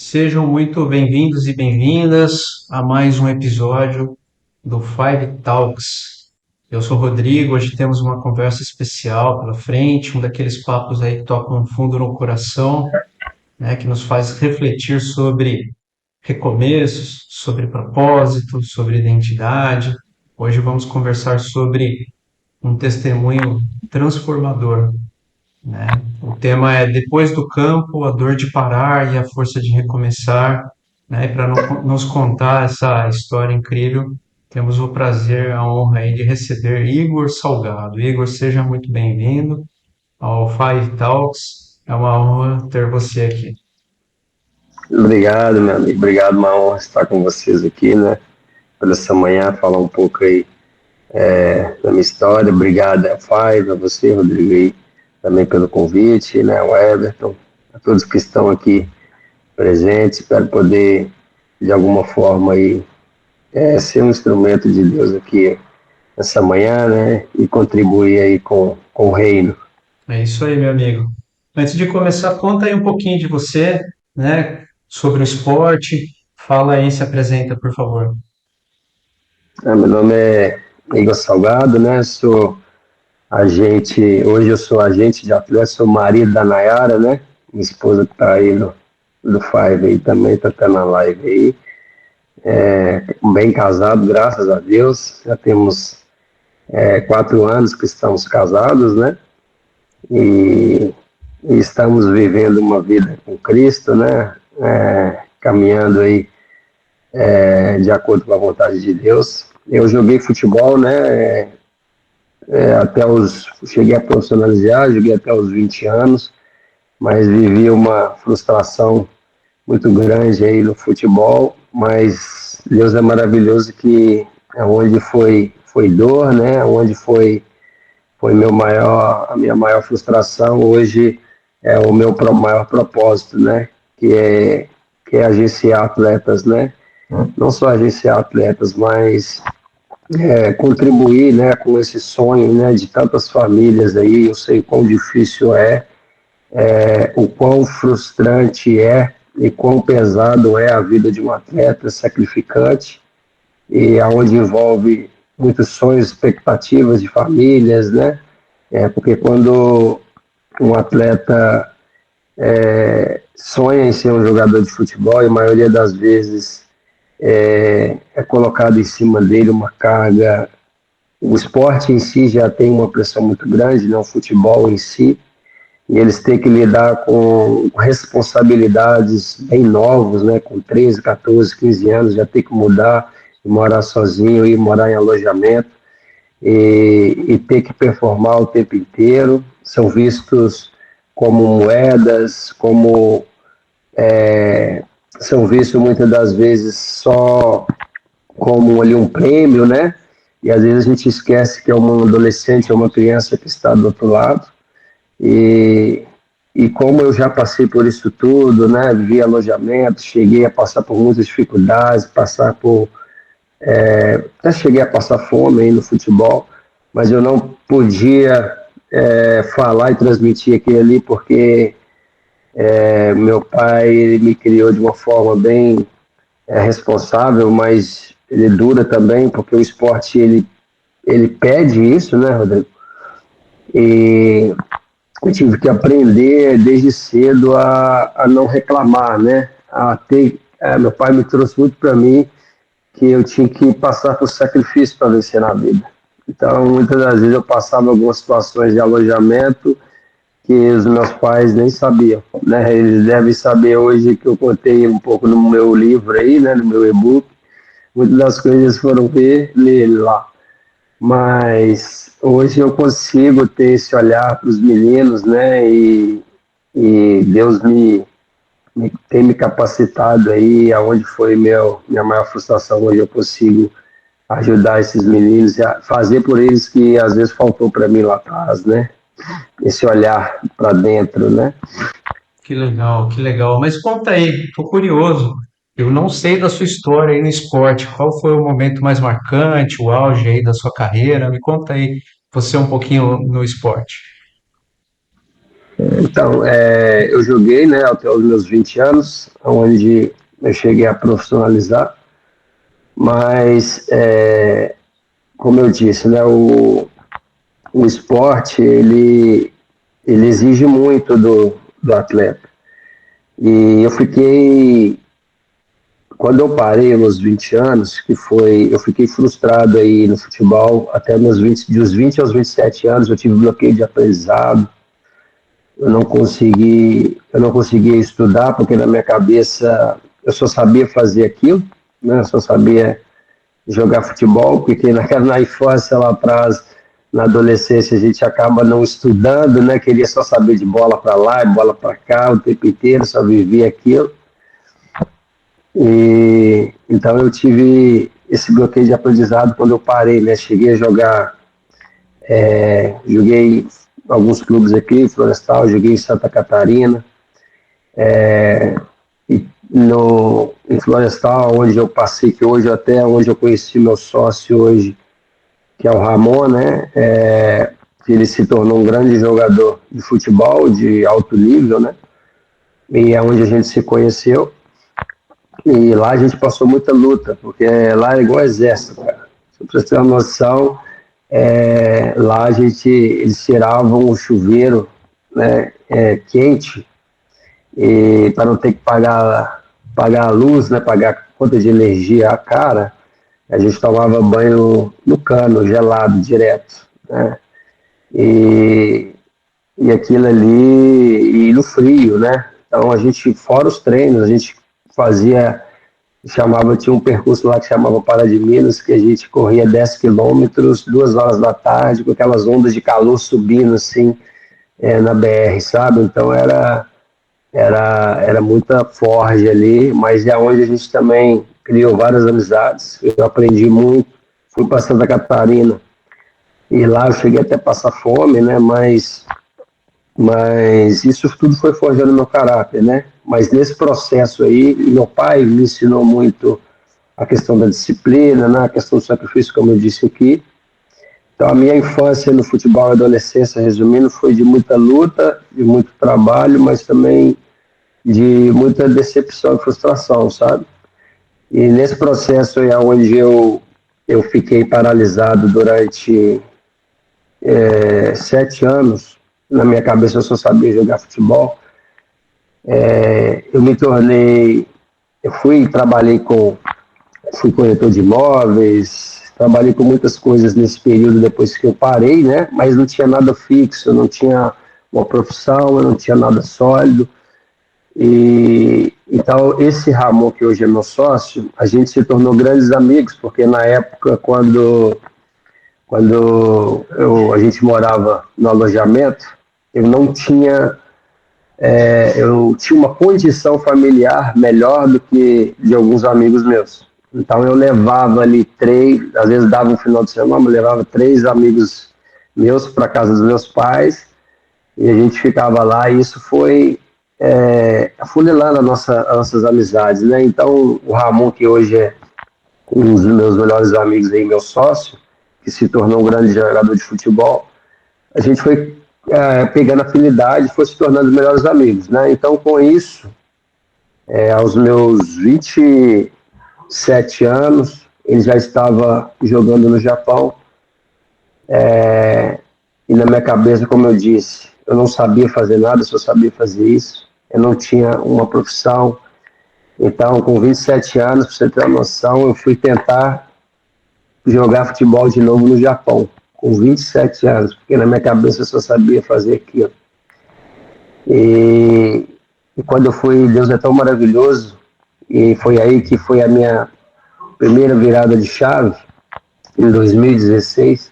Sejam muito bem-vindos e bem-vindas a mais um episódio do Five Talks. Eu sou o Rodrigo, hoje temos uma conversa especial pela frente, um daqueles papos aí que tocam fundo no coração, né, que nos faz refletir sobre recomeços, sobre propósito, sobre identidade. Hoje vamos conversar sobre um testemunho transformador, né? O tema é Depois do campo, a dor de parar e a força de recomeçar, né? E para nos contar essa história incrível, temos o prazer, a honra aí de receber Igor Salgado. Igor, seja muito bem-vindo ao Five Talks. É uma honra ter você aqui. Obrigado, meu amigo. Obrigado, uma honra estar com vocês aqui, né? Por essa manhã, falar um pouco aí da minha história. Obrigado, Five, a você, Rodrigo, aí, também pelo convite, né? O Everton, a todos que estão aqui presentes. Espero poder, de alguma forma, aí, ser um instrumento de Deus aqui essa manhã, né? E contribuir aí com o reino. É isso aí, meu amigo. Antes de começar, conta aí um pouquinho de você, né? Sobre o esporte. Fala aí, se apresenta, por favor. Meu nome é Igor Salgado, né? Hoje eu sou agente de atleta, sou marido da Nayara, né? Minha esposa que tá aí no Five aí também, tá até na live aí. Bem casado, graças a Deus. Já temos 4 anos que estamos casados, né? E, e estamos vivendo uma vida com Cristo, né? Caminhando aí de acordo com a vontade de Deus. Eu joguei futebol, né? Cheguei a profissionalizar, joguei até os 20 anos, mas vivi uma frustração muito grande aí no futebol, mas Deus é maravilhoso que onde foi dor, né? Onde foi a minha maior frustração, hoje é o meu maior propósito, né? Que é agenciar atletas, né? Não só agenciar atletas, mas contribuir, né, com esse sonho, né, de tantas famílias aí. Eu sei quão difícil o quão frustrante é e quão pesado é a vida de um atleta sacrificante e aonde envolve muitos sonhos, expectativas de famílias, né? Porque quando um atleta sonha em ser um jogador de futebol, e a maioria das vezes é colocado em cima dele uma carga. O esporte em si já tem uma pressão muito grande, né? O futebol em si, e eles têm que lidar com responsabilidades bem novos, né? Com 13, 14, 15 anos, já tem que mudar, morar sozinho e morar em alojamento, e ter que performar o tempo inteiro. São vistos como moedas, são vistos muitas das vezes só como ali um prêmio, né? E às vezes a gente esquece que é um adolescente, é uma criança que está do outro lado. E, e como eu já passei por isso tudo, né? Vivi alojamento, cheguei a passar por muitas dificuldades, até cheguei a passar fome aí no futebol, mas eu não podia falar e transmitir aquilo ali porque meu pai ele me criou de uma forma bem responsável, mas ele dura também, porque o esporte ele pede isso, né, Rodrigo? E eu tive que aprender desde cedo a não reclamar, né? Meu pai me trouxe muito para mim que eu tinha que passar por sacrifício para vencer na vida. Então, muitas das vezes eu passava algumas situações de alojamento que os meus pais nem sabiam, né? Eles devem saber hoje que eu contei um pouco no meu livro aí, né, no meu e-book. Muitas das coisas foram ler lá. Mas hoje eu consigo ter esse olhar para os meninos, né? E Deus tem me capacitado aí, aonde foi minha maior frustração, hoje eu consigo ajudar esses meninos e fazer por eles que às vezes faltou para mim lá atrás, né? Esse olhar para dentro, né? Que legal, que legal. Mas conta aí, estou curioso. Eu não sei da sua história aí no esporte. Qual foi o momento mais marcante, o auge aí da sua carreira? Me conta aí, você um pouquinho no esporte. Então, eu joguei, né, até os meus 20 anos, onde eu cheguei a profissionalizar, mas, como eu disse, né, o esporte, ele exige muito do atleta. E quando eu parei aos 20 anos, eu fiquei frustrado aí no futebol até dos 20 aos 27 anos, eu tive bloqueio de aprendizado, eu não conseguia estudar, porque na minha cabeça eu só sabia fazer aquilo, né? Eu só sabia jogar futebol, porque na infância lá atrás, na adolescência, a gente acaba não estudando, né? Queria só saber de bola para lá e bola para cá o tempo inteiro, só vivia aquilo. E então eu tive esse bloqueio de aprendizado quando eu parei, né? Cheguei a joguei alguns clubes aqui, Florestal, joguei em Santa Catarina, e em Florestal, onde eu passei, que hoje até onde eu conheci meu sócio hoje, que é o Ramon, né? Que ele se tornou um grande jogador de futebol de alto nível, né? E é onde a gente se conheceu. E lá a gente passou muita luta, porque lá é igual exército, cara. Só pra você ter uma noção, lá eles tiravam o chuveiro, né, quente, e para não ter que pagar a luz, né, pagar a conta de energia cara, a gente tomava banho no cano, gelado, direto, né? E, e aquilo ali, e no frio, né? Então a gente, fora os treinos, a gente fazia, tinha um percurso lá que chamava Pará de Minas, que a gente corria 10 quilômetros, 2 horas da tarde, com aquelas ondas de calor subindo assim, na BR, sabe? Então era muita forja ali, mas é onde a gente também criou várias amizades. Eu aprendi muito, fui para Santa Catarina e lá eu cheguei até a passar fome, né? Mas isso tudo foi forjando meu caráter, né? Mas nesse processo aí, meu pai me ensinou muito a questão da disciplina, né? A questão do sacrifício, como eu disse aqui. Então, a minha infância no futebol e adolescência, resumindo, foi de muita luta, de muito trabalho, mas também de muita decepção e frustração, sabe? E nesse processo é onde eu fiquei paralisado durante 7 anos. Na minha cabeça eu só sabia jogar futebol. Eu me tornei, fui corretor de imóveis, trabalhei com muitas coisas nesse período depois que eu parei, né? Mas não tinha nada fixo, eu não tinha uma profissão, eu não tinha nada sólido. E então esse Ramon, que hoje é meu sócio, a gente se tornou grandes amigos, porque na época a gente morava no alojamento, eu não tinha eu tinha uma condição familiar melhor do que de alguns amigos meus. Então eu levava ali às vezes dava um final de semana, eu levava 3 amigos meus para casa dos meus pais e a gente ficava lá e isso foi afunilando as nossas amizades, né? Então o Ramon, que hoje é um dos meus melhores amigos aí, meu sócio, que se tornou um grande jogador de futebol, a gente foi pegando afinidade e foi se tornando melhores amigos, né? Então com isso, aos meus 27 anos, ele já estava jogando no Japão, e na minha cabeça, como eu disse, eu não sabia fazer nada, só sabia fazer isso. Eu não tinha uma profissão. Então, com 27 anos, para você ter uma noção, eu fui tentar jogar futebol de novo no Japão, com 27 anos, porque na minha cabeça eu só sabia fazer aquilo. E quando eu fui, Deus é tão maravilhoso, e foi aí que foi a minha primeira virada de chave, em 2016.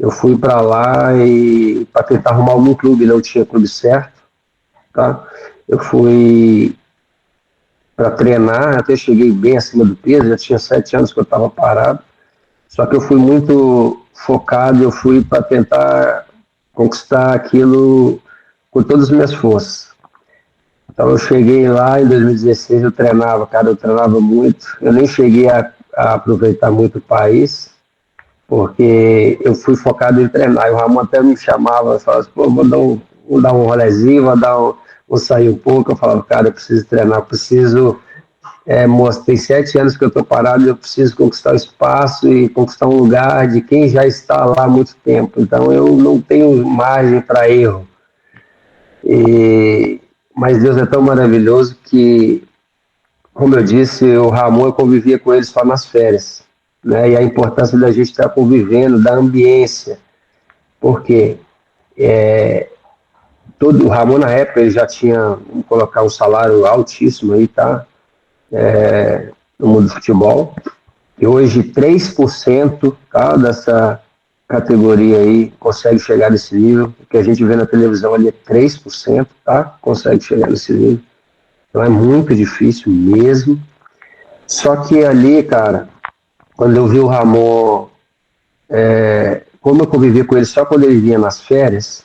Eu fui para lá e para tentar arrumar algum clube, não tinha clube certo, tá? Eu fui para treinar, até cheguei bem acima do peso, já tinha 7 anos que eu estava parado, só que eu fui muito focado, eu fui para tentar conquistar aquilo com todas as minhas forças. Então eu cheguei lá em 2016, eu treinava muito, eu nem cheguei a aproveitar muito o país, porque eu fui focado em treinar. E o Ramon até me chamava e falava assim, pô, vamos dar um rolezinho, vou sair um pouco. Eu falava, cara, eu preciso treinar, eu preciso tem 7 anos que eu estou parado, eu preciso conquistar o espaço e conquistar um lugar de quem já está lá há muito tempo. Então eu não tenho margem para erro. Mas Deus é tão maravilhoso que, como eu disse, o Ramon, eu convivia com ele só nas férias, né? E a importância da gente estar convivendo, da ambiência, porque o Ramon na época ele já tinha, vamos colocar, um salário altíssimo aí, tá? No mundo do futebol. E hoje 3%, tá, dessa categoria aí consegue chegar nesse nível. O que a gente vê na televisão ali é 3%, tá? Consegue chegar nesse nível. Então é muito difícil mesmo. Só que ali, cara, quando eu vi o Ramon, como eu convivi com ele só quando ele vinha nas férias,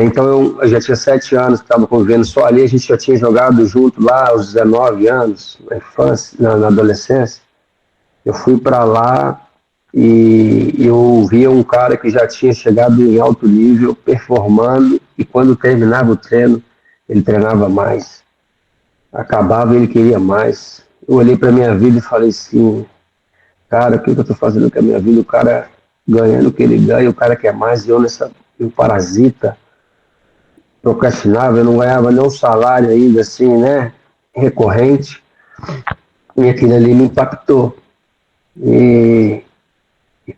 então eu já tinha 7 anos que estava convivendo só ali, a gente já tinha jogado junto lá aos 19 anos, na infância, na adolescência. Eu fui para lá e eu via um cara que já tinha chegado em alto nível, performando, e quando terminava o treino, ele treinava mais. Acabava e ele queria mais. Eu olhei para minha vida e falei assim, cara, o que eu estou fazendo com a minha vida? O cara ganhando o que ele ganha, o cara quer mais, e eu parasita, procrastinava, eu não ganhava nem um salário ainda assim, né, recorrente, e aquilo ali me impactou. E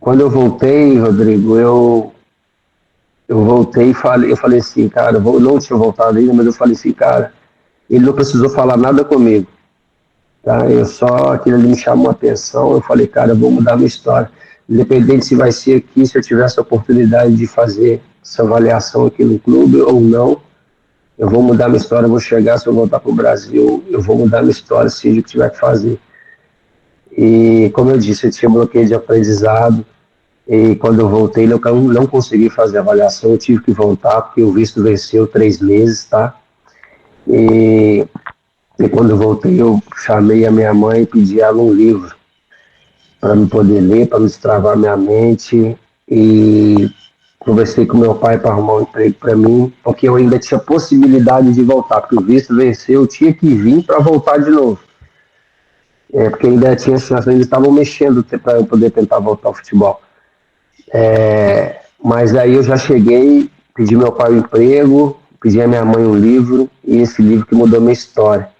quando eu voltei, Rodrigo, eu voltei e eu falei assim, cara, não tinha voltado ainda, mas eu falei assim, cara, ele não precisou falar nada comigo, tá? Aquilo ali me chamou a atenção, eu falei, cara, eu vou mudar minha história. Independente se vai ser aqui, se eu tiver essa oportunidade de fazer essa avaliação aqui no clube ou não, eu vou mudar minha história, eu vou chegar, se eu voltar para o Brasil, eu vou mudar minha história, seja o que tiver que fazer. E, como eu disse, eu tinha bloqueio de aprendizado, e quando eu voltei, eu não consegui fazer a avaliação, eu tive que voltar, porque o visto venceu 3 meses, tá? E quando eu voltei, eu chamei a minha mãe e pedi ela um livro para me poder ler, para me destravar minha mente, e conversei com meu pai para arrumar um emprego para mim, porque eu ainda tinha possibilidade de voltar, porque o visto venceu, eu tinha que vir para voltar de novo. Porque ainda tinha chance, ainda estavam mexendo para eu poder tentar voltar ao futebol. Mas aí eu já cheguei, pedi meu pai um emprego, pedi a minha mãe um livro, e esse livro que mudou minha história,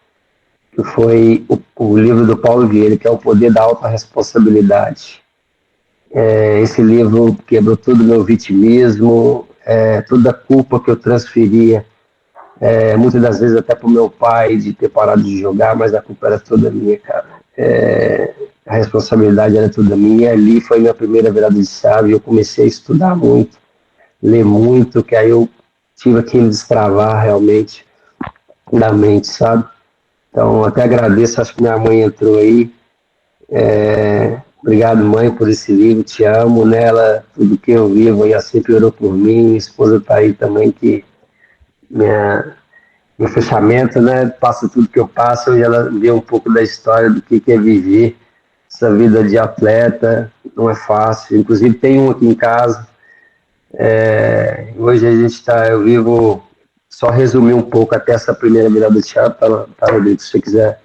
que foi o livro do Paulo Vieira, que é O Poder da Alta Responsabilidade. Esse livro quebrou todo o meu vitimismo, toda a culpa que eu transferia, muitas das vezes até para o meu pai de ter parado de jogar, mas a culpa era toda minha, cara. A responsabilidade era toda minha, e ali foi minha primeira virada de chave, eu comecei a estudar muito, ler muito, que aí eu tive aquele destravar realmente da mente, sabe? Então, até agradeço, acho que minha mãe entrou aí. Obrigado, mãe, por esse livro, te amo, nela, tudo que eu vivo, ela sempre orou por mim, minha esposa está aí também, que meu fechamento, né, passa tudo que eu passo, hoje ela vê um pouco da história do que é viver essa vida de atleta, não é fácil, inclusive tem um aqui em casa. Hoje a gente está, eu vivo, só resumir um pouco até essa primeira virada de chave, tá, Rodrigo, se você quiser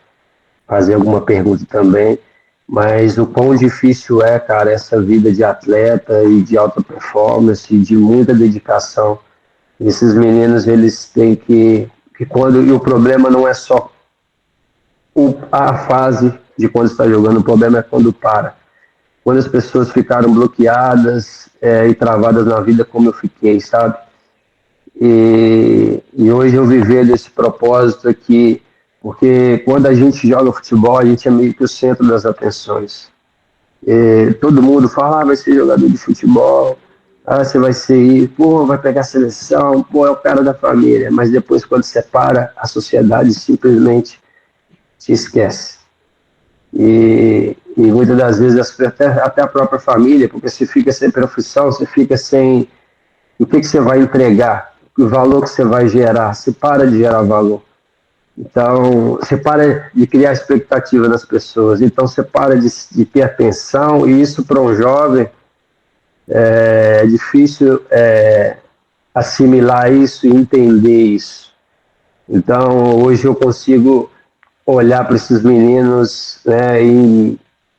fazer alguma pergunta também, mas o quão difícil é, cara, essa vida de atleta e de alta performance, de muita dedicação. Esses meninos, eles têm e o problema não é só a fase de quando está jogando, o problema é quando para. Quando as pessoas ficaram bloqueadas e travadas na vida como eu fiquei, sabe? E hoje eu viver desse propósito aqui, porque quando a gente joga futebol, a gente é meio que o centro das atenções. Todo mundo fala, vai ser jogador de futebol, você vai ser, pô, vai pegar a seleção, pô, é o cara da família. Mas depois, quando separa, a sociedade simplesmente se esquece. E muitas das vezes até a própria família, porque você fica sem profissão, você fica sem o que você vai entregar, o valor que você vai gerar, você para de gerar valor. Então, você para de criar expectativa nas pessoas, então você para de ter atenção, e isso para um jovem é difícil assimilar isso e entender isso. Então, hoje eu consigo olhar para esses meninos, né,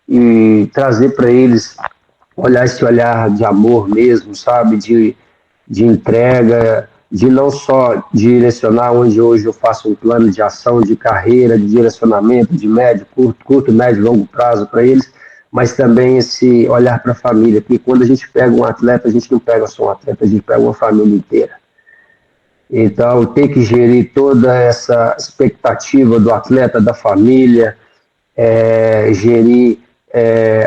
e trazer para eles, olhar esse olhar de amor mesmo, sabe, de entrega, de não só direcionar onde hoje eu faço um plano de ação, de carreira, de direcionamento, de médio, curto, médio, longo prazo para eles, mas também esse olhar para a família, porque quando a gente pega um atleta, a gente não pega só um atleta, a gente pega uma família inteira. Então, ter que gerir toda essa expectativa do atleta, da família, gerir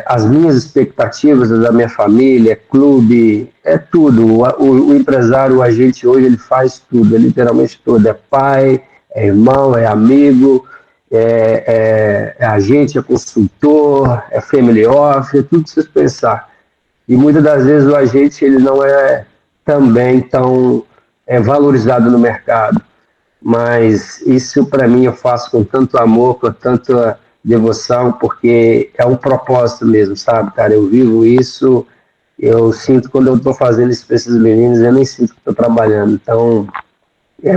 as minhas expectativas da minha família, clube, é tudo. O empresário, o agente hoje, ele faz tudo, é literalmente tudo. É pai, é irmão, é amigo, é agente, é consultor, é family office, é tudo que vocês pensar. E muitas das vezes o agente ele não é também tão valorizado no mercado. Mas isso para mim eu faço com tanto amor, com tanta devoção, porque é um propósito mesmo, sabe, cara? Eu vivo isso, eu sinto quando eu estou fazendo isso para esses meninos, eu nem sinto que estou trabalhando. Então,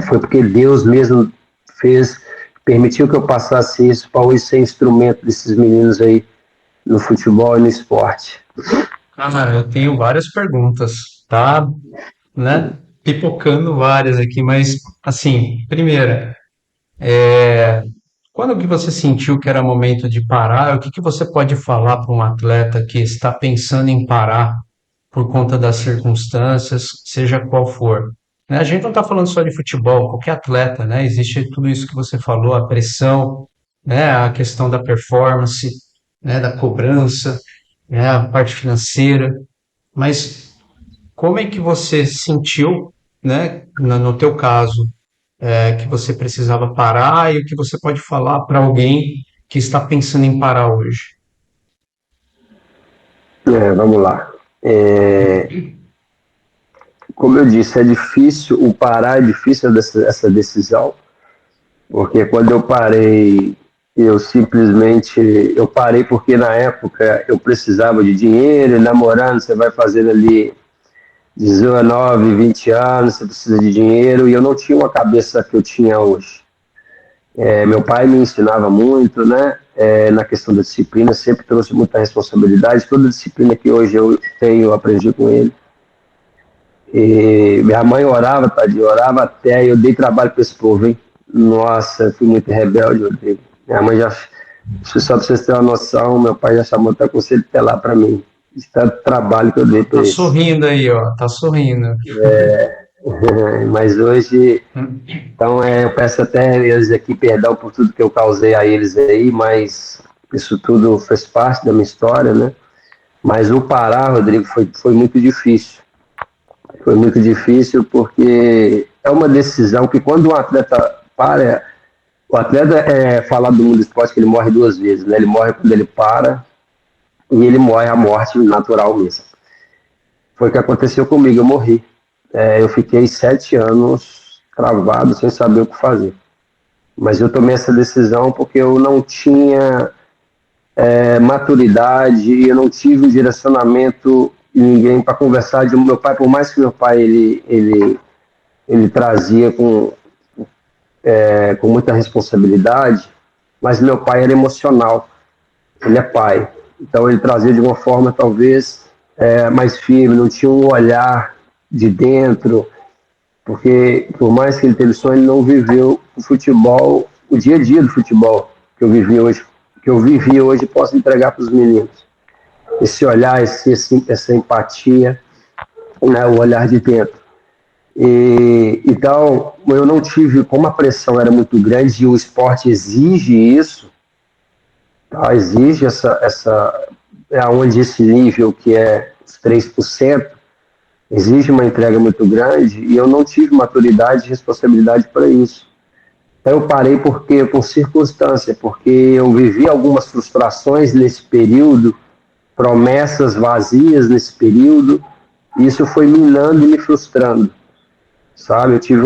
foi porque Deus mesmo fez, permitiu que eu passasse isso para hoje ser instrumento desses meninos aí no futebol e no esporte. Cara, eu tenho várias perguntas, tá? Né? Pipocando várias aqui, mas assim, primeira, quando que você sentiu que era momento de parar? O que que você pode falar para um atleta que está pensando em parar por conta das circunstâncias, seja qual for? Né? A gente não está falando só de futebol, qualquer atleta, né? Existe tudo isso que você falou, a pressão, né? A questão da performance, né? Da cobrança, né? A parte financeira, mas como é que você sentiu, né? No teu caso, que você precisava parar e o que você pode falar para alguém que está pensando em parar hoje? Vamos lá. Como eu disse, é difícil, o parar é difícil essa decisão, porque quando eu parei, eu parei porque na época eu precisava de dinheiro, e namorando, você vai fazendo ali 19, 20 anos, você precisa de dinheiro, e eu não tinha uma cabeça que eu tinha hoje. Meu pai me ensinava muito, né, na questão da disciplina, sempre trouxe muita responsabilidade, toda disciplina que hoje eu tenho, eu aprendi com ele. E minha mãe orava, tadinha, orava até, eu dei trabalho para esse povo, hein? Nossa, eu fui muito rebelde, Rodrigo. Minha mãe já, só para vocês terem uma noção, meu pai já chamou até conselho tutelar para mim. De tanto trabalho que eu dei para Tá eles. sorrindo aí, ó, tá sorrindo. Mas hoje, então eu peço até eles aqui perdão por tudo que eu causei a eles aí, mas isso tudo fez parte da minha história, né? Mas o parar, Rodrigo, foi muito difícil. Foi muito difícil porque é uma decisão que quando um atleta para, o atleta é falado do mundo do esporte que ele morre duas vezes, né? Ele morre quando ele para e ele morre a morte natural mesmo. Foi o que aconteceu comigo, eu morri. Eu fiquei 7 anos travado, sem saber o que fazer. Mas eu tomei essa decisão porque eu não tinha maturidade, eu não tive um direcionamento de ninguém para conversar. De meu pai, por mais que meu pai ele trazia com muita responsabilidade, mas meu pai era emocional, ele é pai. Então ele trazia de uma forma talvez mais firme, não tinha um olhar de dentro, porque por mais que ele teve sonho, ele não viveu o futebol, o dia a dia do futebol que eu vivi hoje posso entregar para os meninos. Esse olhar, essa empatia, né, o olhar de dentro. Então, eu não tive, como a pressão era muito grande e o esporte exige isso, tá? Exige onde esse nível que é os 3%, exige uma entrega muito grande e eu não tive maturidade e responsabilidade para isso. Então eu parei por circunstância, porque eu vivi algumas frustrações nesse período, promessas vazias nesse período, e isso foi minando e me frustrando. Sabe, teve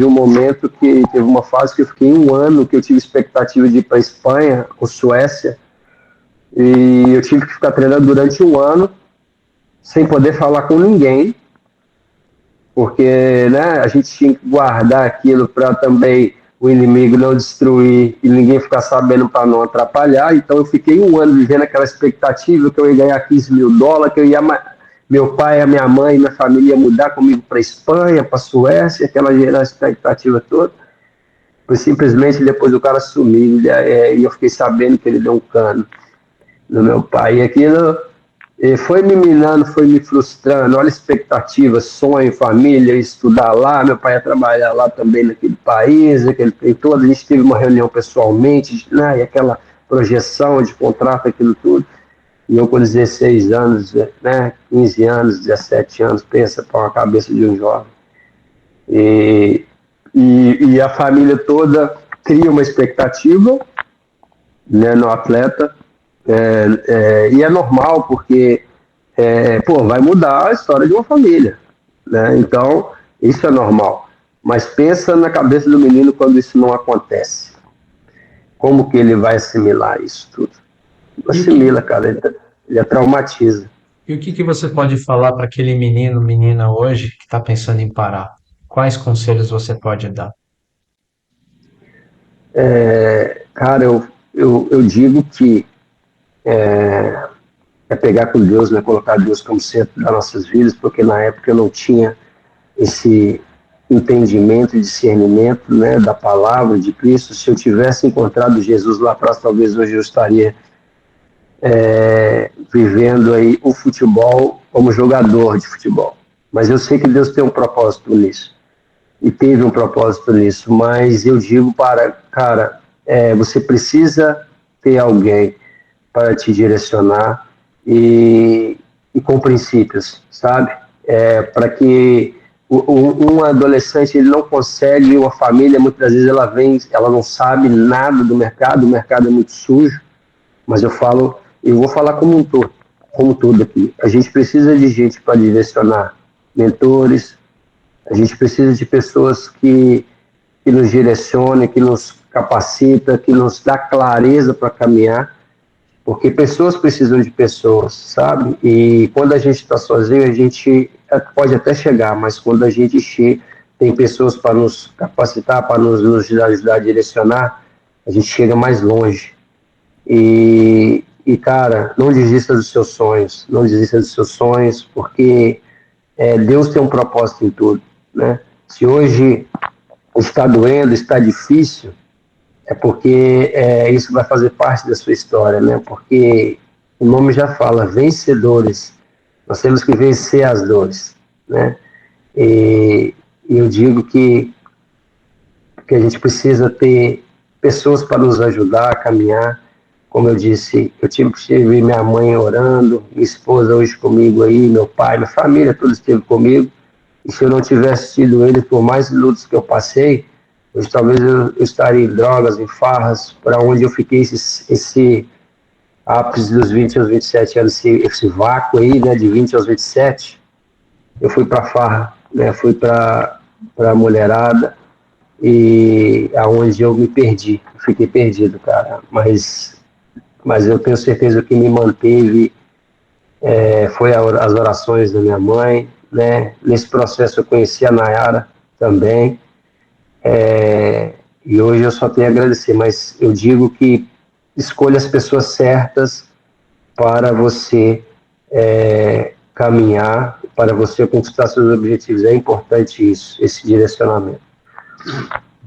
um momento que teve uma fase que eu fiquei 1 ano que eu tive expectativa de ir para a Espanha ou Suécia e eu tive que ficar treinando durante 1 ano sem poder falar com ninguém, porque, né, a gente tinha que guardar aquilo para também o inimigo não destruir e ninguém ficar sabendo para não atrapalhar. Então eu fiquei um ano vivendo aquela expectativa que eu ia ganhar US$ 15.000, que eu ia, meu pai, a minha mãe, minha família ia mudar comigo para Espanha, para Suécia, aquela expectativa toda. Foi simplesmente depois o cara sumiu e eu fiquei sabendo que ele deu um cano no meu pai. E aquilo foi me minando, foi me frustrando. Olha a expectativa, sonho, família, estudar lá. Meu pai ia trabalhar lá também naquele país, aquele todo. A gente teve uma reunião pessoalmente, né, e aquela projeção de contrato, aquilo tudo. E eu com 16 anos, né, 15 anos, 17 anos, pensa para a cabeça de um jovem. E, e a família toda cria uma expectativa, né, no atleta, e é normal porque pô, vai mudar a história de uma família, né? Então isso é normal, mas pensa na cabeça do menino quando isso não acontece, como que ele vai assimilar isso tudo? Não E o que, assimila, cara, ele traumatiza. e o que que você pode falar para aquele menino, menina hoje que está pensando em parar? Quais conselhos você pode dar? Cara, eu digo que é pegar com Deus, né, colocar Deus como centro das nossas vidas, porque na época eu não tinha esse entendimento e discernimento, né, da palavra de Cristo. Se eu tivesse encontrado Jesus lá atrás, talvez hoje eu estaria vivendo aí o futebol como jogador de futebol. Mas eu sei que Deus tem um propósito nisso. E teve um propósito nisso. Mas eu digo para, cara, você precisa ter alguém para te direcionar e com princípios, sabe? Para que um adolescente ele não consegue, uma família muitas vezes ela não sabe nada do mercado, o mercado é muito sujo, mas eu vou falar como um todo aqui. A gente precisa de gente para direcionar, mentores, a gente precisa de pessoas que nos direcionem, que nos capacita, que nos dá clareza para caminhar, porque pessoas precisam de pessoas, sabe? E quando a gente está sozinho, a gente pode até chegar, mas quando a gente tem pessoas para nos capacitar, para nos ajudar a direcionar, a gente chega mais longe. Cara, não desista dos seus sonhos, não desista dos seus sonhos, porque Deus tem um propósito em tudo, né? Se hoje está doendo, está difícil, é porque isso vai fazer parte da sua história, né? Porque o nome já fala, vencedores. Nós temos que vencer as dores, né? E eu digo que a gente precisa ter pessoas para nos ajudar a caminhar. Como eu disse, eu tive minha mãe orando, minha esposa hoje comigo aí, meu pai, minha família, todos esteve comigo. E se eu não tivesse tido ele, por mais lutas que eu passei, hoje talvez eu estaria em drogas, em farras, para onde eu fiquei esse ápice dos 20 aos 27 anos, esse vácuo aí, né, de 20 aos 27, eu fui para farra, né, fui para a mulherada, e aonde eu me perdi, fiquei perdido, cara, mas eu tenho certeza que me manteve foi as orações da minha mãe, né? Nesse processo eu conheci a Nayara também, e hoje eu só tenho a agradecer, mas eu digo que escolha as pessoas certas para você caminhar, para você conquistar seus objetivos. É importante isso, esse direcionamento.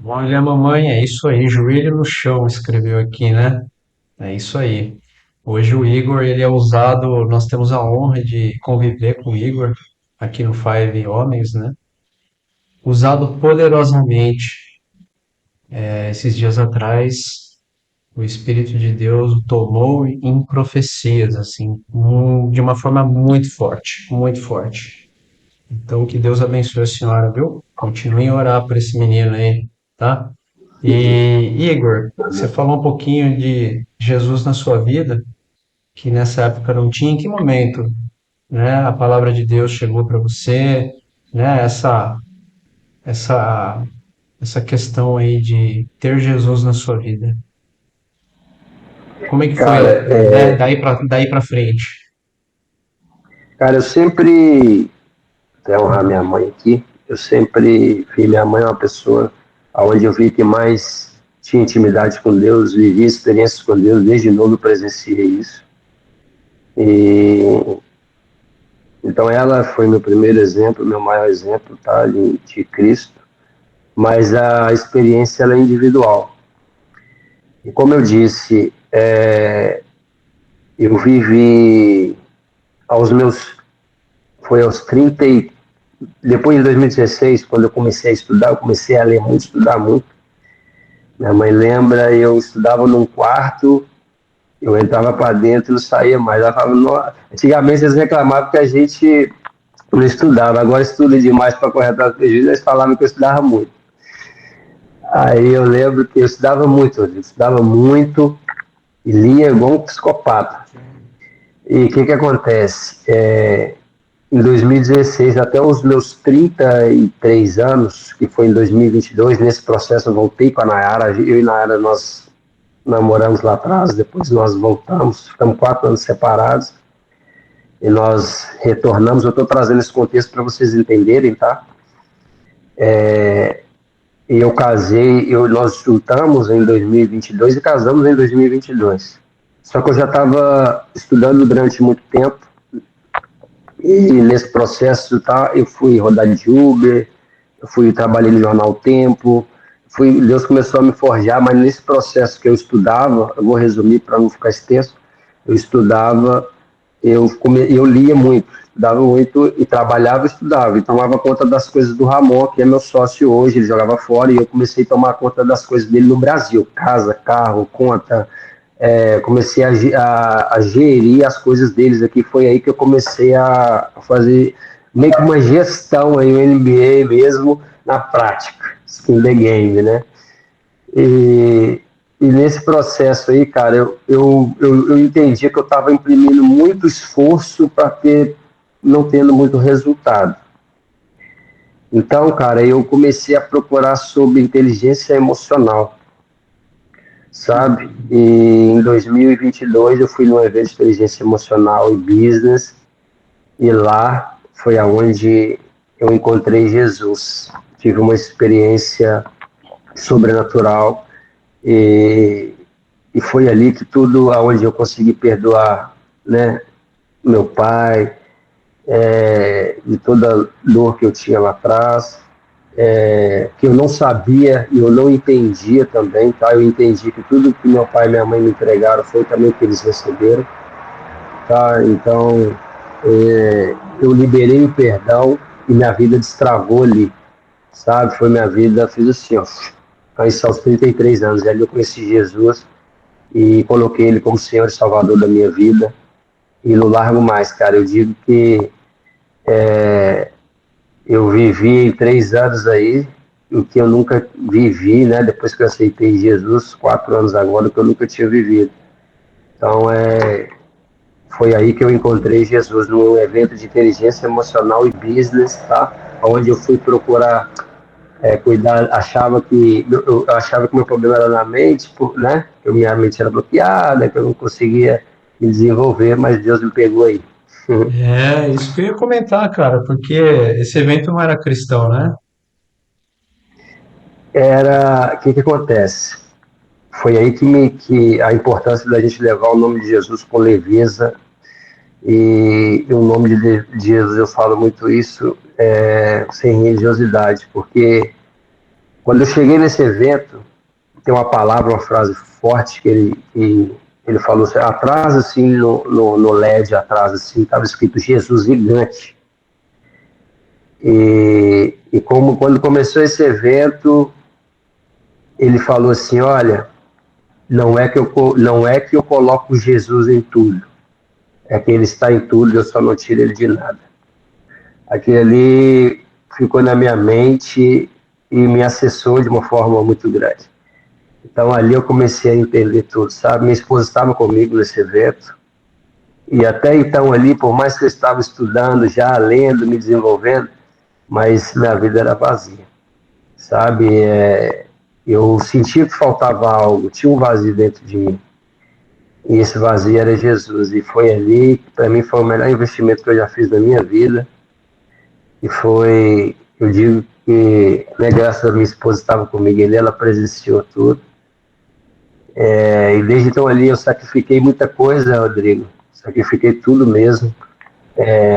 Olha, mamãe, é isso aí, joelho no chão, escreveu aqui, né? É isso aí. Hoje o Igor, ele é usado, nós temos a honra de conviver com o Igor aqui no Five Homens, né? Usado poderosamente. Esses dias atrás, o Espírito de Deus o tomou em profecias, assim, de uma forma muito forte, muito forte. Então, que Deus abençoe a senhora, viu? Continue a orar por esse menino aí, tá? E, Igor, você falou um pouquinho de Jesus na sua vida, que nessa época não tinha. Em que momento, né, a palavra de Deus chegou para você, né? Essa essa questão aí de ter Jesus na sua vida. Como é que foi, Cara, né, daí para frente? cara, eu sempre, até honrar minha mãe aqui, eu sempre vi minha mãe uma pessoa onde eu vi que mais tinha intimidade com Deus, vivi experiências com Deus, desde novo eu presenciei isso. E então ela foi meu primeiro exemplo, meu maior exemplo, tá, de Cristo, mas a experiência ela é individual. E como eu disse, eu vivi aos meus, foi aos 30 e, depois de 2016, quando eu comecei a estudar, eu comecei a ler muito, estudar muito. Minha mãe lembra, eu estudava num quarto, eu entrava para dentro e não saía mais. Ela falava, antigamente eles reclamavam que a gente não estudava, agora estuda demais para correr atrás do prejuízo, eles falavam que eu estudava muito. Aí eu lembro que eu estudava muito e lia igual um psicopata. E o que acontece? Em 2016, até os meus 33 anos, que foi em 2022, nesse processo eu voltei com a Nayara, eu e a Nayara nós namoramos lá atrás, depois nós voltamos, ficamos 4 anos separados, e nós retornamos, eu estou trazendo esse contexto para vocês entenderem, tá? E eu casei, nós juntamos em 2022 e casamos em 2022. Só que eu já estava estudando durante muito tempo, e nesse processo tá, eu fui rodar de Uber, eu fui trabalhar no Jornal Tempo, Deus começou a me forjar, mas nesse processo que eu estudava, eu vou resumir para não ficar extenso, eu estudava, eu lia muito, estudava muito e trabalhava e estudava, e tomava conta das coisas do Ramon, que é meu sócio hoje, ele jogava fora, e eu comecei a tomar conta das coisas dele no Brasil, casa, carro, conta, comecei a gerir as coisas deles aqui, foi aí que eu comecei a fazer meio que uma gestão aí, o NBA mesmo, na prática, skin the game, né? E, e nesse processo aí, cara, eu entendi que eu estava imprimindo muito esforço para não tendo muito resultado. Então, cara, eu comecei a procurar sobre inteligência emocional, sabe? E em 2022 eu fui num evento de inteligência emocional e business, e lá foi aonde eu encontrei Jesus. Tive uma experiência sobrenatural e, e foi ali que tudo, aonde eu consegui perdoar, né, meu pai, de toda a dor que eu tinha lá atrás, que eu não sabia e eu não entendia também, tá? Eu entendi que tudo que meu pai e minha mãe me entregaram foi também o que eles receberam, tá? Então, eu liberei o perdão e minha vida destravou ali, sabe? Foi minha vida, fiz assim, ó, isso aos 33 anos, e ali eu conheci Jesus e coloquei ele como Senhor e Salvador da minha vida, e não largo mais, cara. Eu digo que eu vivi em 3 anos aí o que eu nunca vivi, né? Depois que eu aceitei Jesus, 4 anos agora, o que eu nunca tinha vivido. Então, foi aí que eu encontrei Jesus, num evento de inteligência emocional e business, tá? Onde eu fui procurar cuidar, eu achava que meu problema era na mente, né? Que minha mente era bloqueada, que eu não conseguia me desenvolver, mas Deus me pegou aí. É, isso que eu ia comentar, cara, porque esse evento não era cristão, né? O que acontece? Foi aí que a importância da gente levar o nome de Jesus com leveza, e o nome de Jesus, eu falo muito isso, sem religiosidade, porque quando eu cheguei nesse evento, tem uma palavra, uma frase forte que ele falou assim, atrás assim, no LED, atrás assim, estava escrito Jesus gigante. E como quando começou esse evento, ele falou assim, olha, não é que eu coloco Jesus em tudo, é que ele está em tudo, eu só não tiro ele de nada. Aquilo ali ficou na minha mente e me acessou de uma forma muito grande. Então ali eu comecei a entender tudo, sabe? Minha esposa estava comigo nesse evento, e até então ali, por mais que eu estava estudando, já lendo, me desenvolvendo, mas minha vida era vazia, sabe? Eu sentia que faltava algo, tinha um vazio dentro de mim, e esse vazio era Jesus, e foi ali que para mim foi o melhor investimento que eu já fiz na minha vida, e foi Eu digo que, né, graças a minha esposa estava comigo ali, ela presenciou tudo. E desde então ali eu sacrifiquei muita coisa, Rodrigo. Sacrifiquei tudo mesmo.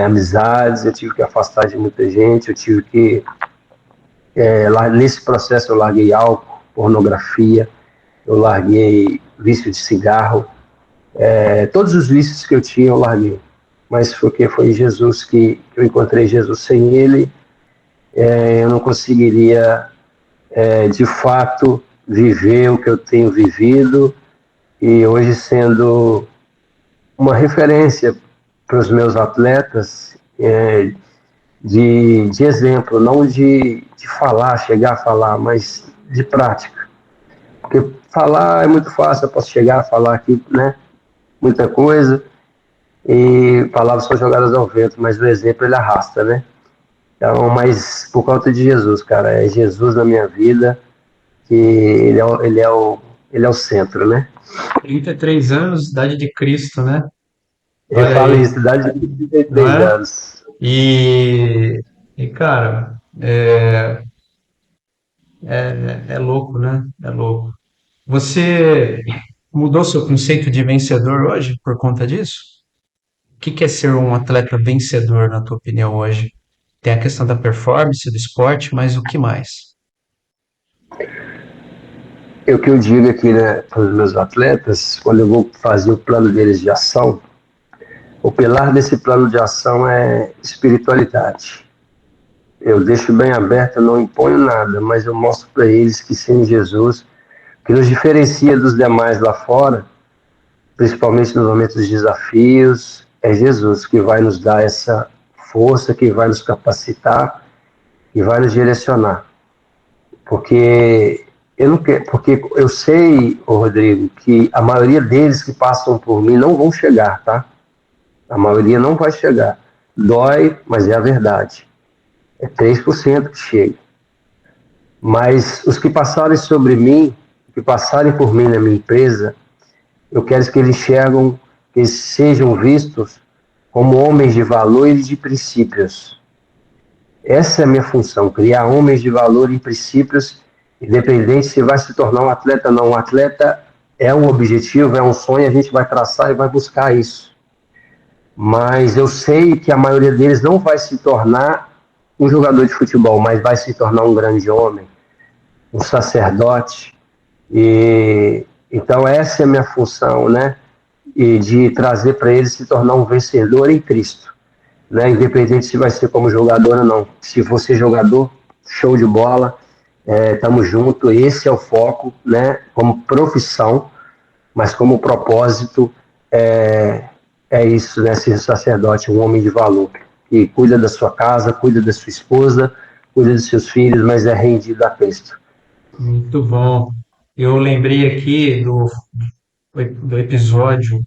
Amizades, eu tive que afastar de muita gente, eu tive que. Lá, nesse processo eu larguei álcool, pornografia, eu larguei vício de cigarro, todos os vícios que eu tinha eu larguei. Mas porque foi Jesus que eu encontrei Jesus. Sem ele, eu não conseguiria, de fato, viver o que eu tenho vivido e hoje sendo uma referência para os meus atletas, de exemplo, não de falar, chegar a falar, mas de prática. Porque falar é muito fácil, eu posso chegar a falar aqui, né, muita coisa, e palavras são jogadas ao vento, mas o exemplo ele arrasta, né? Então, mas por conta de Jesus, cara, é Jesus na minha vida, que ele é o centro, né? 33 anos, idade de Cristo, né? Eu Olha falo aí, isso, idade de não 33 é? anos. E cara, é louco, né? É louco. Você mudou seu conceito de vencedor hoje por conta disso? O que que é ser um atleta vencedor, na tua opinião, hoje? Tem a questão da performance, do esporte, mas o que mais? O que eu digo aqui, né, para os meus atletas, quando eu vou fazer o plano deles de ação, o pilar desse plano de ação é espiritualidade. Eu deixo bem aberto, eu não imponho nada, mas eu mostro para eles que sem Jesus, o que nos diferencia dos demais lá fora, principalmente nos momentos de desafios, é Jesus que vai nos dar essa força, que vai nos capacitar e vai nos direcionar. Porque eu não quero, porque eu sei, ô Rodrigo, que a maioria deles que passam por mim não vão chegar, tá? A maioria não vai chegar. Dói, mas é a verdade. É 3% que chega. Mas os que passarem sobre mim, que passarem por mim na minha empresa, eu quero que eles enxergam, que eles sejam vistos como homens de valor e de princípios. Essa é a minha função, criar homens de valor e princípios, independente se vai se tornar um atleta ou não. Um atleta é um objetivo, é um sonho, a gente vai traçar e vai buscar isso. Mas eu sei que a maioria deles não vai se tornar um jogador de futebol, mas vai se tornar um grande homem, um sacerdote. E então essa é a minha função, né? E de trazer para eles se tornar um vencedor em Cristo, né? Independente se vai ser como jogador ou não. Se você jogador, show de bola, tamo junto. Esse é o foco, né? Como profissão, mas como propósito é isso, né? Ser sacerdote, um homem de valor que cuida da sua casa, cuida da sua esposa, cuida dos seus filhos, mas é rendido a Cristo. Muito bom. Eu lembrei aqui do episódio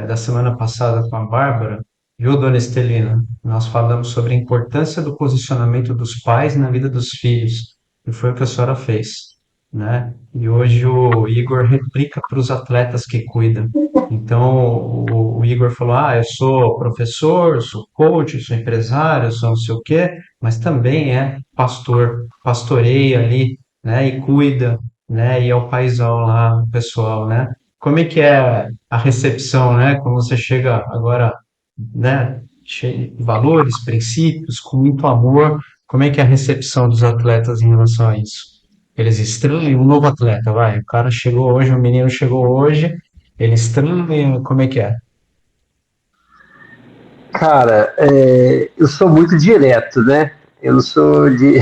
da semana passada com a Bárbara, viu, dona Estelina? Nós falamos sobre a importância do posicionamento dos pais na vida dos filhos, e foi o que a senhora fez, né? E hoje o Igor replica para os atletas que cuidam. Então, o Igor falou: Ah, eu sou professor, eu sou coach, eu sou empresário, eu sou não sei o quê, mas também é pastor, pastoreia ali, né? E cuida, né? E é o paizão lá, o pessoal, né? Como é que é a recepção, né? Quando você chega agora, né? Cheio de valores, princípios, com muito amor, como é que é a recepção dos atletas em relação a isso? Eles estranham um novo atleta, vai. O cara chegou hoje, o menino chegou hoje, ele estranha, como é que é? Cara, eu sou muito direto, né? Eu não sou de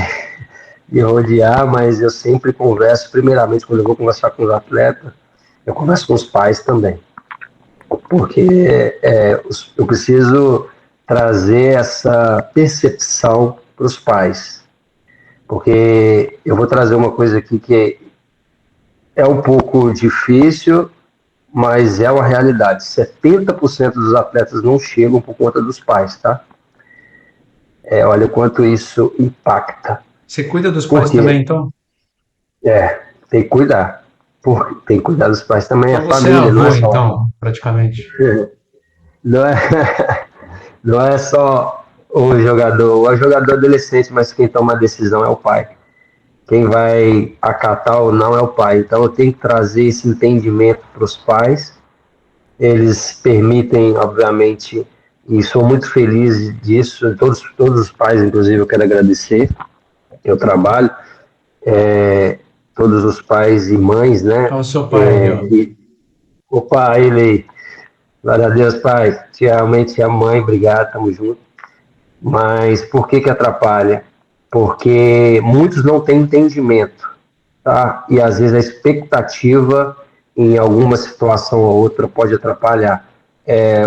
rodear, mas eu sempre converso, primeiramente, quando eu vou conversar com os atletas, eu converso com os pais também. Porque eu preciso trazer essa percepção para os pais. Porque eu vou trazer uma coisa aqui que é um pouco difícil, mas é uma realidade. 70% dos atletas não chegam por conta dos pais, tá? Olha o quanto isso impacta. Você cuida dos pais também, Porque então? tem que cuidar. Tem que cuidar dos pais também, a Então você é família, não é avô, só. então, praticamente. Não é, não é só. o jogador adolescente, mas quem toma a decisão é o pai. Quem vai acatar ou não é o pai. Então eu tenho que trazer esse entendimento para os pais. Eles permitem, obviamente, e sou muito feliz disso. Todos os pais, inclusive, eu quero agradecer. Eu trabalho, todos os pais e mães, né? Olha o seu pai ali, ó. Opa, ele aí. Glória a Deus, pai. Realmente a mãe, obrigado, tamo junto. Mas por que que atrapalha? Porque muitos não têm entendimento, tá? E às vezes a expectativa em alguma situação ou outra pode atrapalhar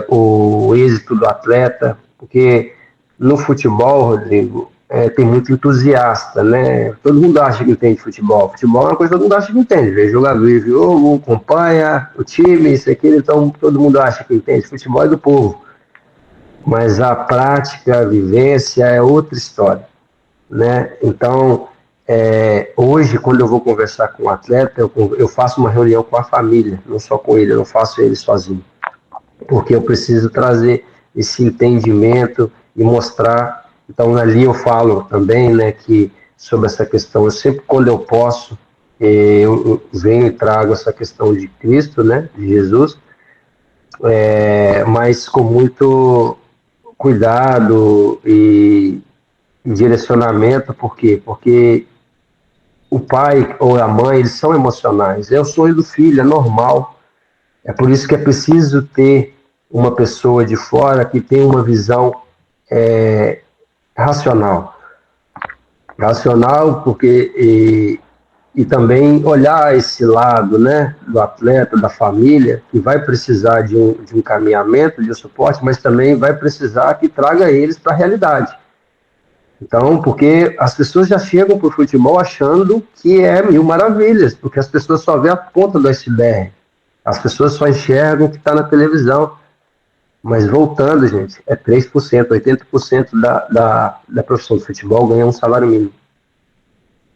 o êxito do atleta, porque no futebol, Rodrigo, tem muito entusiasta, né? Todo mundo acha que entende futebol. Futebol é uma coisa que todo mundo acha que entende. Vê jogar, vê jogo, acompanha o time, isso, aquilo, então todo mundo acha que entende. Futebol é do povo. Mas a prática, a vivência é outra história, né? Então, hoje, quando eu vou conversar com o atleta, eu faço uma reunião com a família, não só com ele, eu não faço ele sozinho, porque eu preciso trazer esse entendimento e mostrar. Então, ali eu falo também, né, que sobre essa questão, eu sempre, quando eu posso, eu venho e trago essa questão de Cristo, né, de Jesus, mas com muito cuidado e direcionamento, por quê? Porque o pai ou a mãe, eles são emocionais. É o sonho do filho, é normal. É por isso que é preciso ter uma pessoa de fora que tenha uma visão racional. Racional, porque e também olhar esse lado, né, do atleta, da família, que vai precisar de um caminhamento, de um suporte, mas também vai precisar que traga eles para a realidade. Então, porque as pessoas já chegam para o futebol achando que é mil maravilhas, porque as pessoas só vêem a ponta do iceberg. As pessoas só enxergam o que está na televisão. Mas voltando, gente, é 3%, 80% da profissão do futebol ganha um salário mínimo.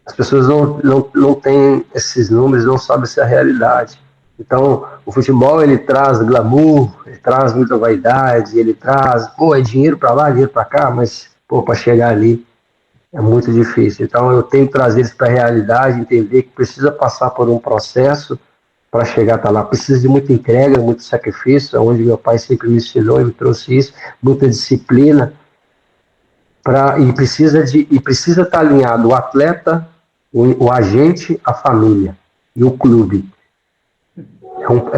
As pessoas não têm esses números, não sabem essa realidade. Então, o futebol, ele traz glamour, ele traz muita vaidade, ele traz, pô, é dinheiro para lá, dinheiro para cá, mas, pô, para chegar ali é muito difícil. Então, eu tenho que trazer eles para a realidade, entender que precisa passar por um processo para chegar até lá. Precisa de muita entrega, muito sacrifício, onde meu pai sempre me ensinou e me trouxe isso, muita disciplina, e precisa estar alinhado o atleta, o agente, a família e o clube. Então,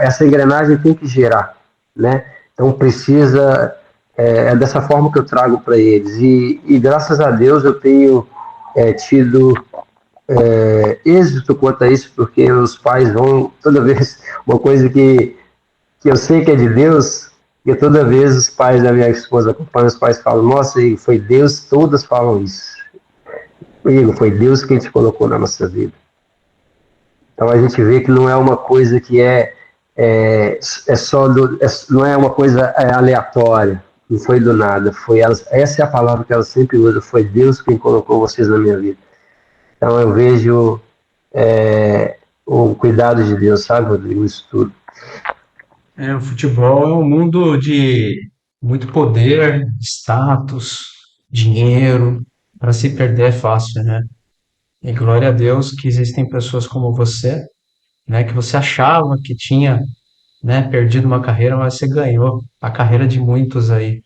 essa engrenagem tem que gerar, né? Então precisa dessa forma que eu trago para eles e graças a Deus eu tenho tido êxito quanto a isso, porque os pais vão toda vez uma coisa que eu sei que é de Deus, que toda vez os pais da minha esposa acompanham, os pais falam, nossa, foi Deus, todas falam isso. Igor, foi Deus quem te colocou na nossa vida. Então a gente vê que não é uma coisa que não é uma coisa aleatória, não foi do nada, foi elas, essa é a palavra que ela sempre usa, foi Deus quem colocou vocês na minha vida. Então eu vejo o cuidado de Deus, sabe, Rodrigo, isso tudo. O futebol é um mundo de muito poder, status, dinheiro. Para se perder é fácil, né? E glória a Deus que existem pessoas como você, né? Que você achava que tinha, né, perdido uma carreira, mas você ganhou a carreira de muitos aí,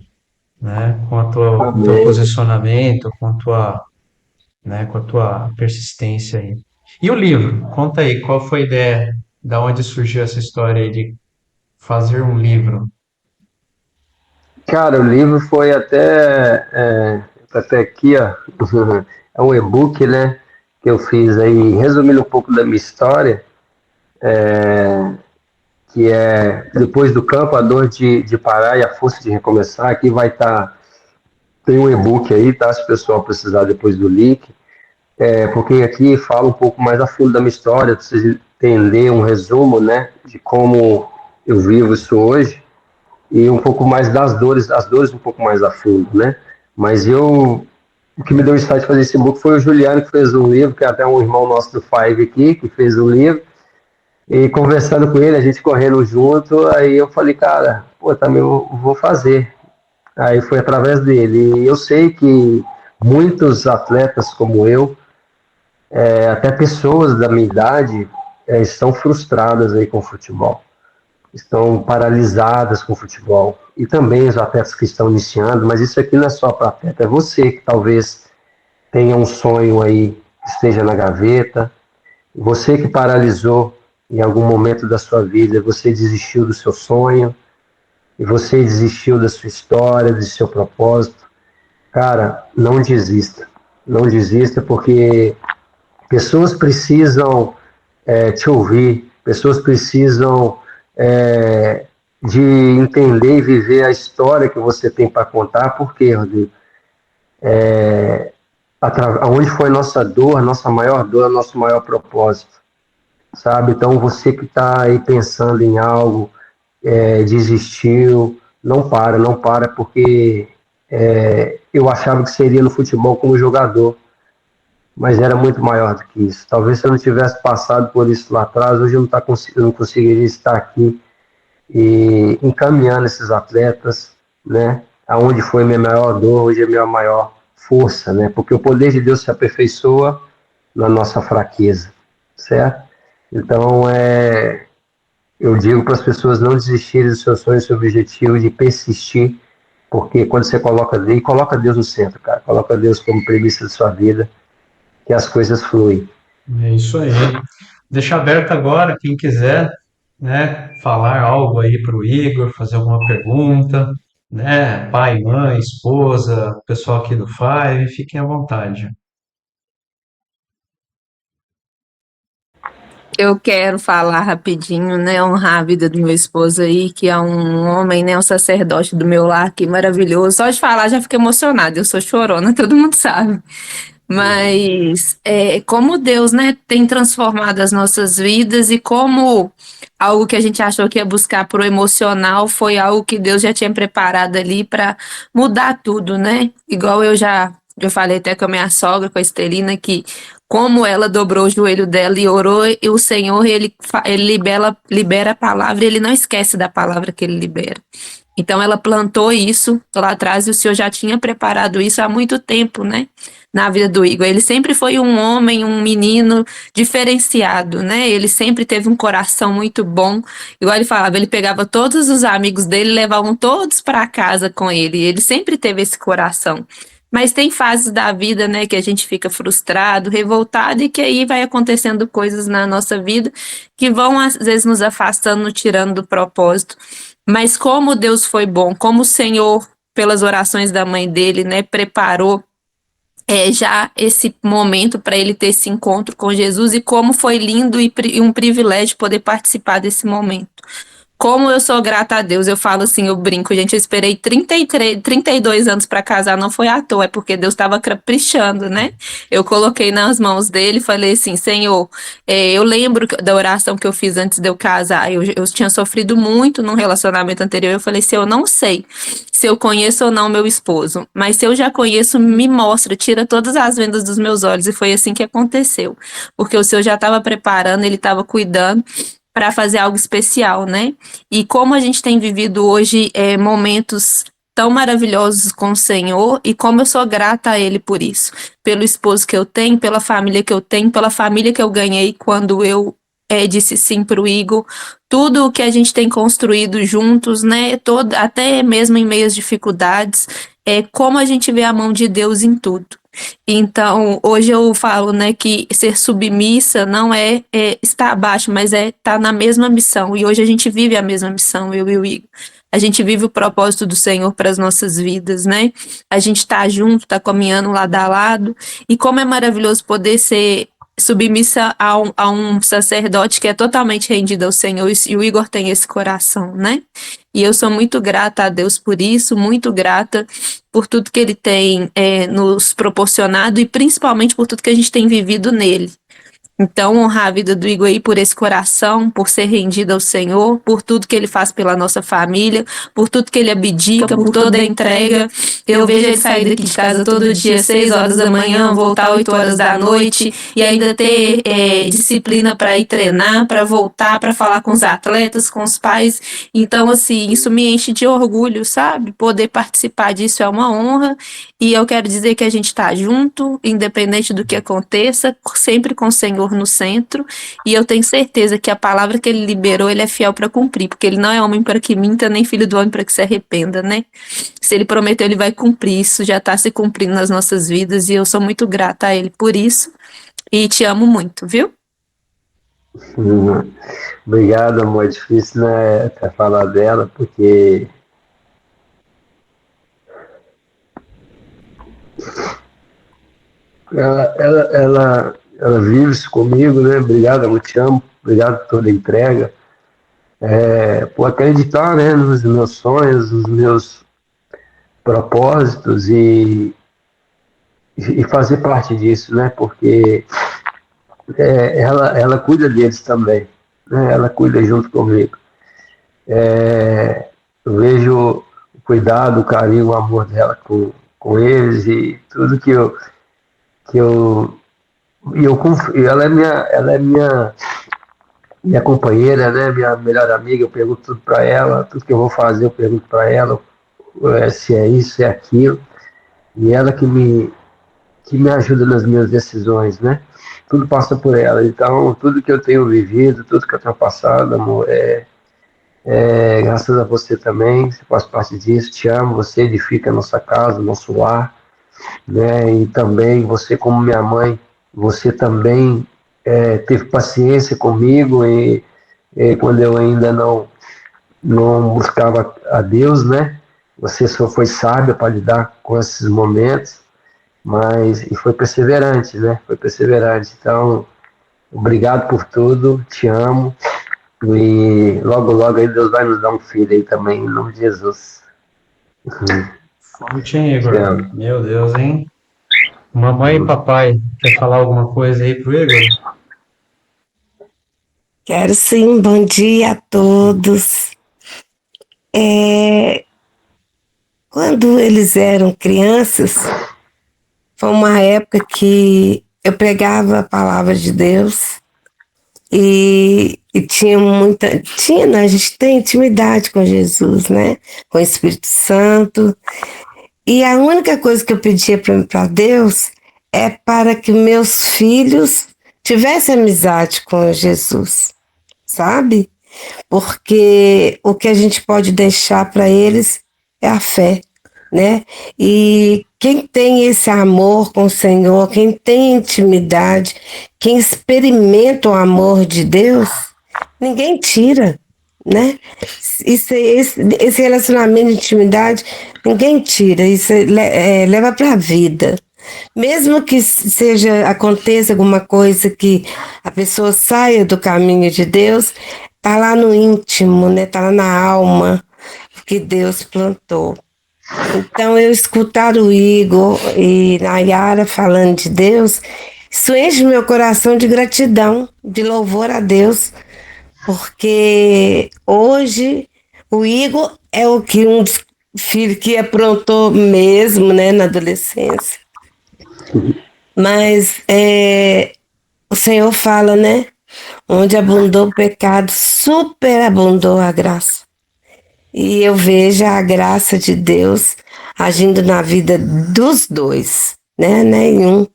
né? Com o teu Amém. posicionamento, com a tua persistência aí. E o livro? Conta aí, qual foi a ideia? Da onde surgiu essa história aí de fazer um livro? Cara, o livro foi até aqui, ó, é um e-book, né, que eu fiz aí, resumindo um pouco da minha história, que é Depois do Campo, a dor de parar e a força de recomeçar. Aqui vai estar, tem um e-book aí, tá, se o pessoal precisar depois do link, porque aqui fala um pouco mais a fundo da minha história, para vocês entenderem um resumo, né, de como eu vivo isso hoje, e um pouco mais das dores, as dores um pouco mais a fundo, né? Mas o que me deu insight de fazer esse book foi o Juliano, que fez um livro, que é até um irmão nosso do Five aqui, que fez um livro, e conversando com ele, a gente correndo junto, aí eu falei, cara, pô, também eu vou fazer. Aí foi através dele. E eu sei que muitos atletas como eu, até pessoas da minha idade, estão frustradas aí com o futebol, estão paralisadas com o futebol. E também os atletas que estão iniciando, mas isso aqui não é só para atleta, é você que talvez tenha um sonho aí que esteja na gaveta, você que paralisou em algum momento da sua vida, você desistiu do seu sonho, e você desistiu da sua história, do seu propósito. Cara, não desista. Não desista, porque pessoas precisam te ouvir, pessoas precisam de entender e viver a história que você tem para contar. Por quê, Rodrigo? Onde foi nossa dor, nossa maior dor, nosso maior propósito, sabe? Então, você que está aí pensando em algo, desistiu, não para, porque eu achava que seria no futebol como jogador, mas era muito maior do que isso. Talvez se eu não tivesse passado por isso lá atrás, hoje eu não conseguiria estar aqui e encaminhando esses atletas, né? Aonde foi minha maior dor, hoje é minha maior força, né? Porque o poder de Deus se aperfeiçoa na nossa fraqueza, certo? Então, eu digo para as pessoas não desistirem dos seus sonhos, do seu objetivo, de persistir, porque quando você coloca Deus no centro, cara, coloca Deus como premissa de sua vida, que as coisas fluem. É isso aí. Deixa aberto agora, quem quiser, né, falar algo aí para o Igor, fazer alguma pergunta, né, pai, mãe, esposa, pessoal aqui do Five, fiquem à vontade. Eu quero falar rapidinho, né, honrar a vida do meu esposo aí, que é um homem, né, um sacerdote do meu lar, que maravilhoso. Só de falar já fico emocionada, eu sou chorona, todo mundo sabe. Mas como Deus, né, tem transformado as nossas vidas e como algo que a gente achou que ia buscar pro emocional foi algo que Deus já tinha preparado ali para mudar tudo, né? Igual eu falei até com a minha sogra, com a Estelina, que como ela dobrou o joelho dela e orou, e o Senhor, ele libera a palavra, e ele não esquece da palavra que ele libera. Então ela plantou isso lá atrás e o Senhor já tinha preparado isso há muito tempo, né? Na vida do Igor. Ele sempre foi um homem, um menino diferenciado, né? Ele sempre teve um coração muito bom. Igual ele falava, ele pegava todos os amigos dele, levavam todos para casa com ele. Ele sempre teve esse coração. Mas tem fases da vida, né, que a gente fica frustrado, revoltado e que aí vai acontecendo coisas na nossa vida que vão às vezes nos afastando, tirando do propósito. Mas como Deus foi bom, como o Senhor, pelas orações da mãe dele, né, preparou já esse momento para ele ter esse encontro com Jesus e como foi lindo e um privilégio poder participar desse momento. Como eu sou grata a Deus, eu falo assim, eu brinco, gente, eu esperei 32 anos para casar, não foi à toa, é porque Deus estava caprichando, né? Eu coloquei nas mãos dele e falei assim, Senhor, eu lembro da oração que eu fiz antes de eu casar, eu tinha sofrido muito num relacionamento anterior, eu falei assim, eu não sei se eu conheço ou não meu esposo, mas se eu já conheço, me mostra, tira todas as vendas dos meus olhos, e foi assim que aconteceu, porque o Senhor já estava preparando, ele estava cuidando, para fazer algo especial, né? E como a gente tem vivido hoje momentos tão maravilhosos com o Senhor e como eu sou grata a Ele por isso, pelo esposo que eu tenho, pela família que eu tenho, pela família que eu ganhei quando eu disse sim para o Igor, tudo o que a gente tem construído juntos, né? Até mesmo em meio às dificuldades, como a gente vê a mão de Deus em tudo. Então, hoje eu falo, né, que ser submissa não é estar abaixo, mas é estar na mesma missão. E hoje a gente vive a mesma missão, eu e o Igor. A gente vive o propósito do Senhor para as nossas vidas, né? A gente está junto, está caminhando lado a lado. E como é maravilhoso poder ser submissa a um sacerdote que é totalmente rendido ao Senhor. E o Igor tem esse coração, né? E eu sou muito grata a Deus por isso, muito grata por tudo que Ele tem nos proporcionado e principalmente por tudo que a gente tem vivido nele. Então, honrar a vida do Igor aí por esse coração, por ser rendido ao Senhor, por tudo que ele faz pela nossa família, por tudo que ele abdica, por toda a entrega. Eu vejo ele sair daqui de casa todo dia, 6 horas da manhã, voltar 8 horas da noite, e ainda ter disciplina para ir treinar, para voltar, para falar com os atletas, com os pais. Então, assim, isso me enche de orgulho, sabe? Poder participar disso é uma honra. E eu quero dizer que a gente está junto, independente do que aconteça, sempre com o Senhor no centro. E eu tenho certeza que a palavra que ele liberou, ele é fiel para cumprir, porque ele não é homem para que minta, nem filho do homem para que se arrependa, né? Se ele prometeu, ele vai cumprir. Isso já está se cumprindo nas nossas vidas e eu sou muito grata a ele por isso. E te amo muito, viu? Obrigado, amor. É difícil, né, até falar dela, porque ela vive isso comigo, né? Obrigado, eu te amo. Obrigado por toda a entrega. Por acreditar, né, nos meus sonhos, nos meus propósitos e fazer parte disso, né? Porque ela cuida deles também, né? Ela cuida junto comigo. Eu vejo o cuidado, o carinho, o amor dela com eles e tudo que eu e eu confio. Ela é minha companheira, né? Minha melhor amiga. Eu pergunto tudo para ela, tudo que eu vou fazer eu pergunto para ela, se é isso, se é aquilo. E ela que me ajuda nas minhas decisões, né? Tudo passa por ela. Então, tudo que eu tenho vivido, tudo que eu tenho passado, amor, graças a você também. Você faz parte disso. Te amo. Você edifica a nossa casa, o nosso lar, né? E também você, como minha mãe, você também teve paciência comigo e quando eu ainda não buscava a Deus, né? Você só foi sábia para lidar com esses momentos, e foi perseverante, né? Foi perseverante. Então, obrigado por tudo, te amo. E logo, logo aí Deus vai nos dar um filho aí também, em nome de Jesus. Forte, hein, Te Igor? amo. Meu Deus, hein? Mamãe e papai, quer falar alguma coisa aí pro Igor? Quero sim, bom dia a todos. É, quando eles eram crianças, foi uma época que eu pregava a palavra de Deus e tinha né, a gente tem intimidade com Jesus, né? Com o Espírito Santo. E a única coisa que eu pedia para Deus é para que meus filhos tivessem amizade com Jesus, sabe? Porque o que a gente pode deixar para eles é a fé, né? E quem tem esse amor com o Senhor, quem tem intimidade, quem experimenta o amor de Deus, ninguém tira, né? Esse relacionamento de intimidade, ninguém tira, isso leva para a vida. Mesmo que aconteça alguma coisa que a pessoa saia do caminho de Deus, tá lá no íntimo, né? Tá lá na alma que Deus plantou. Então, eu escutar o Igor e a Yara falando de Deus, isso enche meu coração de gratidão, de louvor a Deus, porque hoje o Igor é um dos filhos que aprontou mesmo, né, na adolescência. Mas o Senhor fala, né? Onde abundou o pecado, superabundou a graça. E eu vejo a graça de Deus agindo na vida dos dois, né? Nenhum.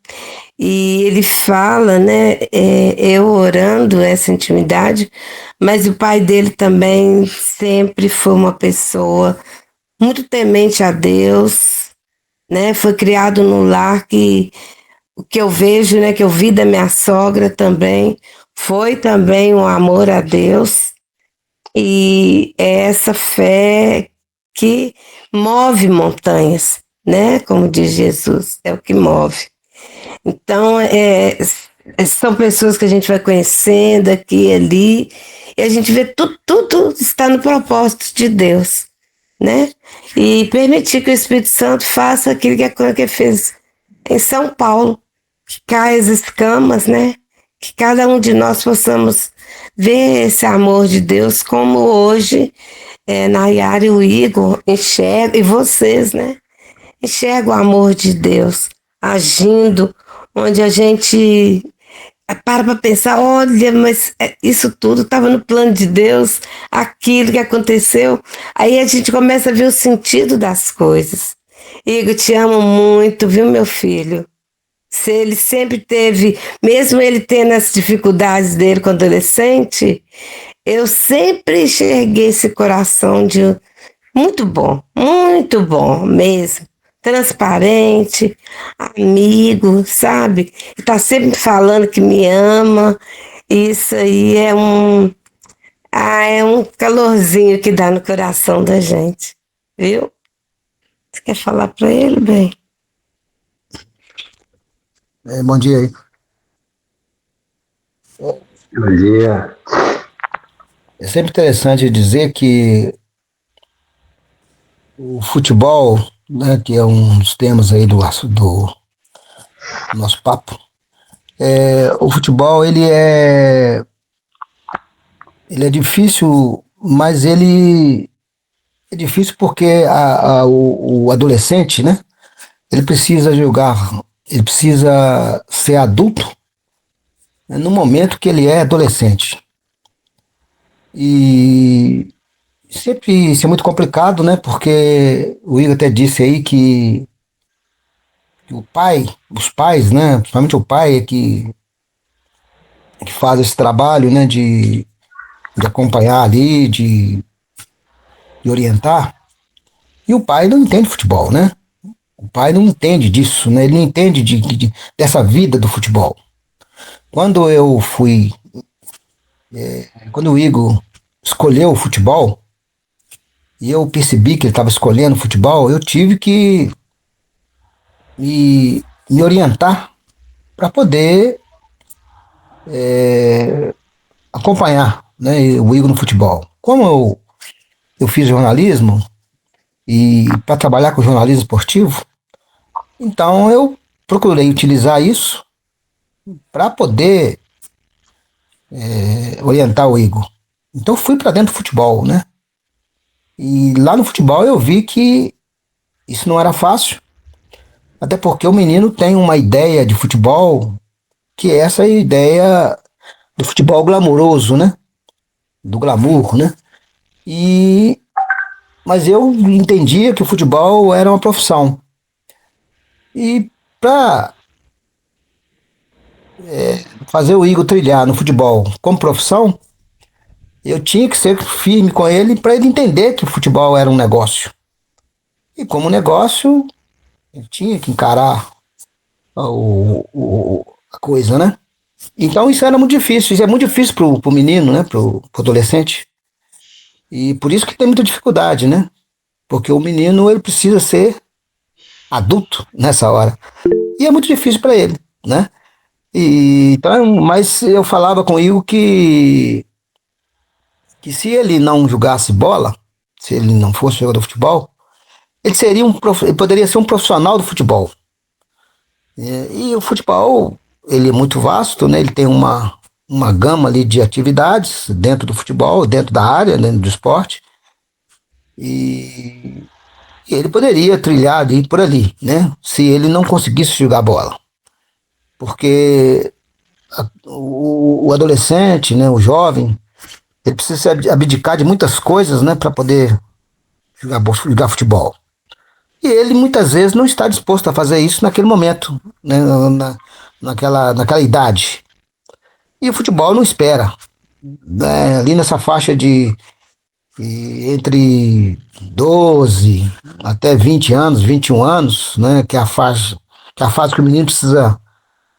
E ele fala, né? Eu orando essa intimidade, mas o pai dele também sempre foi uma pessoa muito temente a Deus, né? Foi criado num lar que o que eu vejo, né? Que eu vi da minha sogra também, foi também um amor a Deus. E é essa fé que move montanhas, né? Como diz Jesus, é o que move. Então, são pessoas que a gente vai conhecendo aqui e ali, e a gente vê tudo está no propósito de Deus, né? E permitir que o Espírito Santo faça aquilo que fez em São Paulo, que cai as escamas, né? que cada um de nós possamos ver esse amor de Deus como hoje Nayara e o Igor enxergam, e vocês, né? Enxergam o amor de Deus agindo, onde a gente para pensar, olha, mas isso tudo estava no plano de Deus, aquilo que aconteceu. Aí a gente começa a ver o sentido das coisas. Igor, te amo muito, viu, meu filho? Se ele sempre teve, mesmo ele tendo as dificuldades dele com adolescente, eu sempre enxerguei esse coração de muito bom mesmo. Transparente, amigo, sabe? Tá sempre falando que me ama. Isso aí é um calorzinho que dá no coração da gente, viu? Você quer falar para ele, bem? Bom dia aí. Bom dia. É sempre interessante dizer que o futebol, né, que é um dos temas aí do nosso papo, o futebol ele é difícil, mas ele é difícil porque o adolescente, né, ele precisa jogar, ele precisa ser adulto, né, no momento que ele é adolescente. E sempre isso é muito complicado, né? Porque o Igor até disse aí que os pais, né? Principalmente o pai é que faz esse trabalho, né? De acompanhar ali, de orientar. E o pai não entende futebol, né? O pai não entende disso, né? Ele não entende dessa vida do futebol. Quando eu fui, quando o Igor escolheu o futebol, e eu percebi que ele estava escolhendo futebol, eu tive que me orientar para poder acompanhar, né, o Igor no futebol. Como eu fiz jornalismo e para trabalhar com jornalismo esportivo, então eu procurei utilizar isso para poder orientar o Igor. Então fui para dentro do futebol, né? E lá no futebol eu vi que isso não era fácil, até porque o menino tem uma ideia de futebol que é essa ideia do futebol glamouroso, né? Do glamour, né? Mas eu entendia que o futebol era uma profissão. E para fazer o Igor trilhar no futebol como profissão, eu tinha que ser firme com ele para ele entender que o futebol era um negócio. E como negócio, ele tinha que encarar a coisa, né? Então isso era muito difícil, isso é muito difícil pro menino, né? Pro adolescente. E por isso que tem muita dificuldade, né? Porque o menino, ele precisa ser adulto nessa hora. E é muito difícil para ele, né? Então, mas eu falava com o Igor que se ele não jogasse bola, se ele não fosse jogador de futebol, ele poderia ser um profissional do futebol. E o futebol, ele é muito vasto, né? Ele tem uma gama ali de atividades dentro do futebol, dentro da área, dentro do esporte. E ele poderia trilhar ali por ali, né? Se ele não conseguisse jogar bola. Porque o adolescente, né, o jovem, ele precisa abdicar de muitas coisas, né, para poder jogar futebol. E ele muitas vezes não está disposto a fazer isso naquele momento, né, naquela idade. E o futebol não espera, né, ali nessa faixa de entre 12 até 20 anos, 21 anos, né, que é a fase que o menino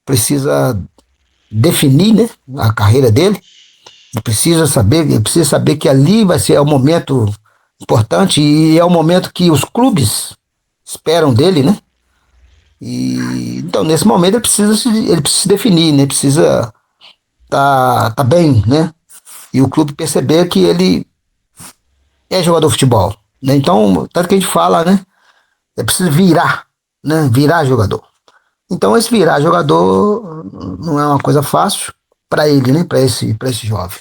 precisa definir, né, a carreira dele. Ele precisa saber que ali vai ser o momento importante e é o momento que os clubes esperam dele, né? Então nesse momento ele precisa se definir, né? Precisa tá bem, né? E o clube perceber que ele é jogador de futebol, né? Então, tanto que a gente fala, né? É preciso virar, né? Virar jogador. Então esse virar jogador não é uma coisa fácil, para ele, né, para esse jovem.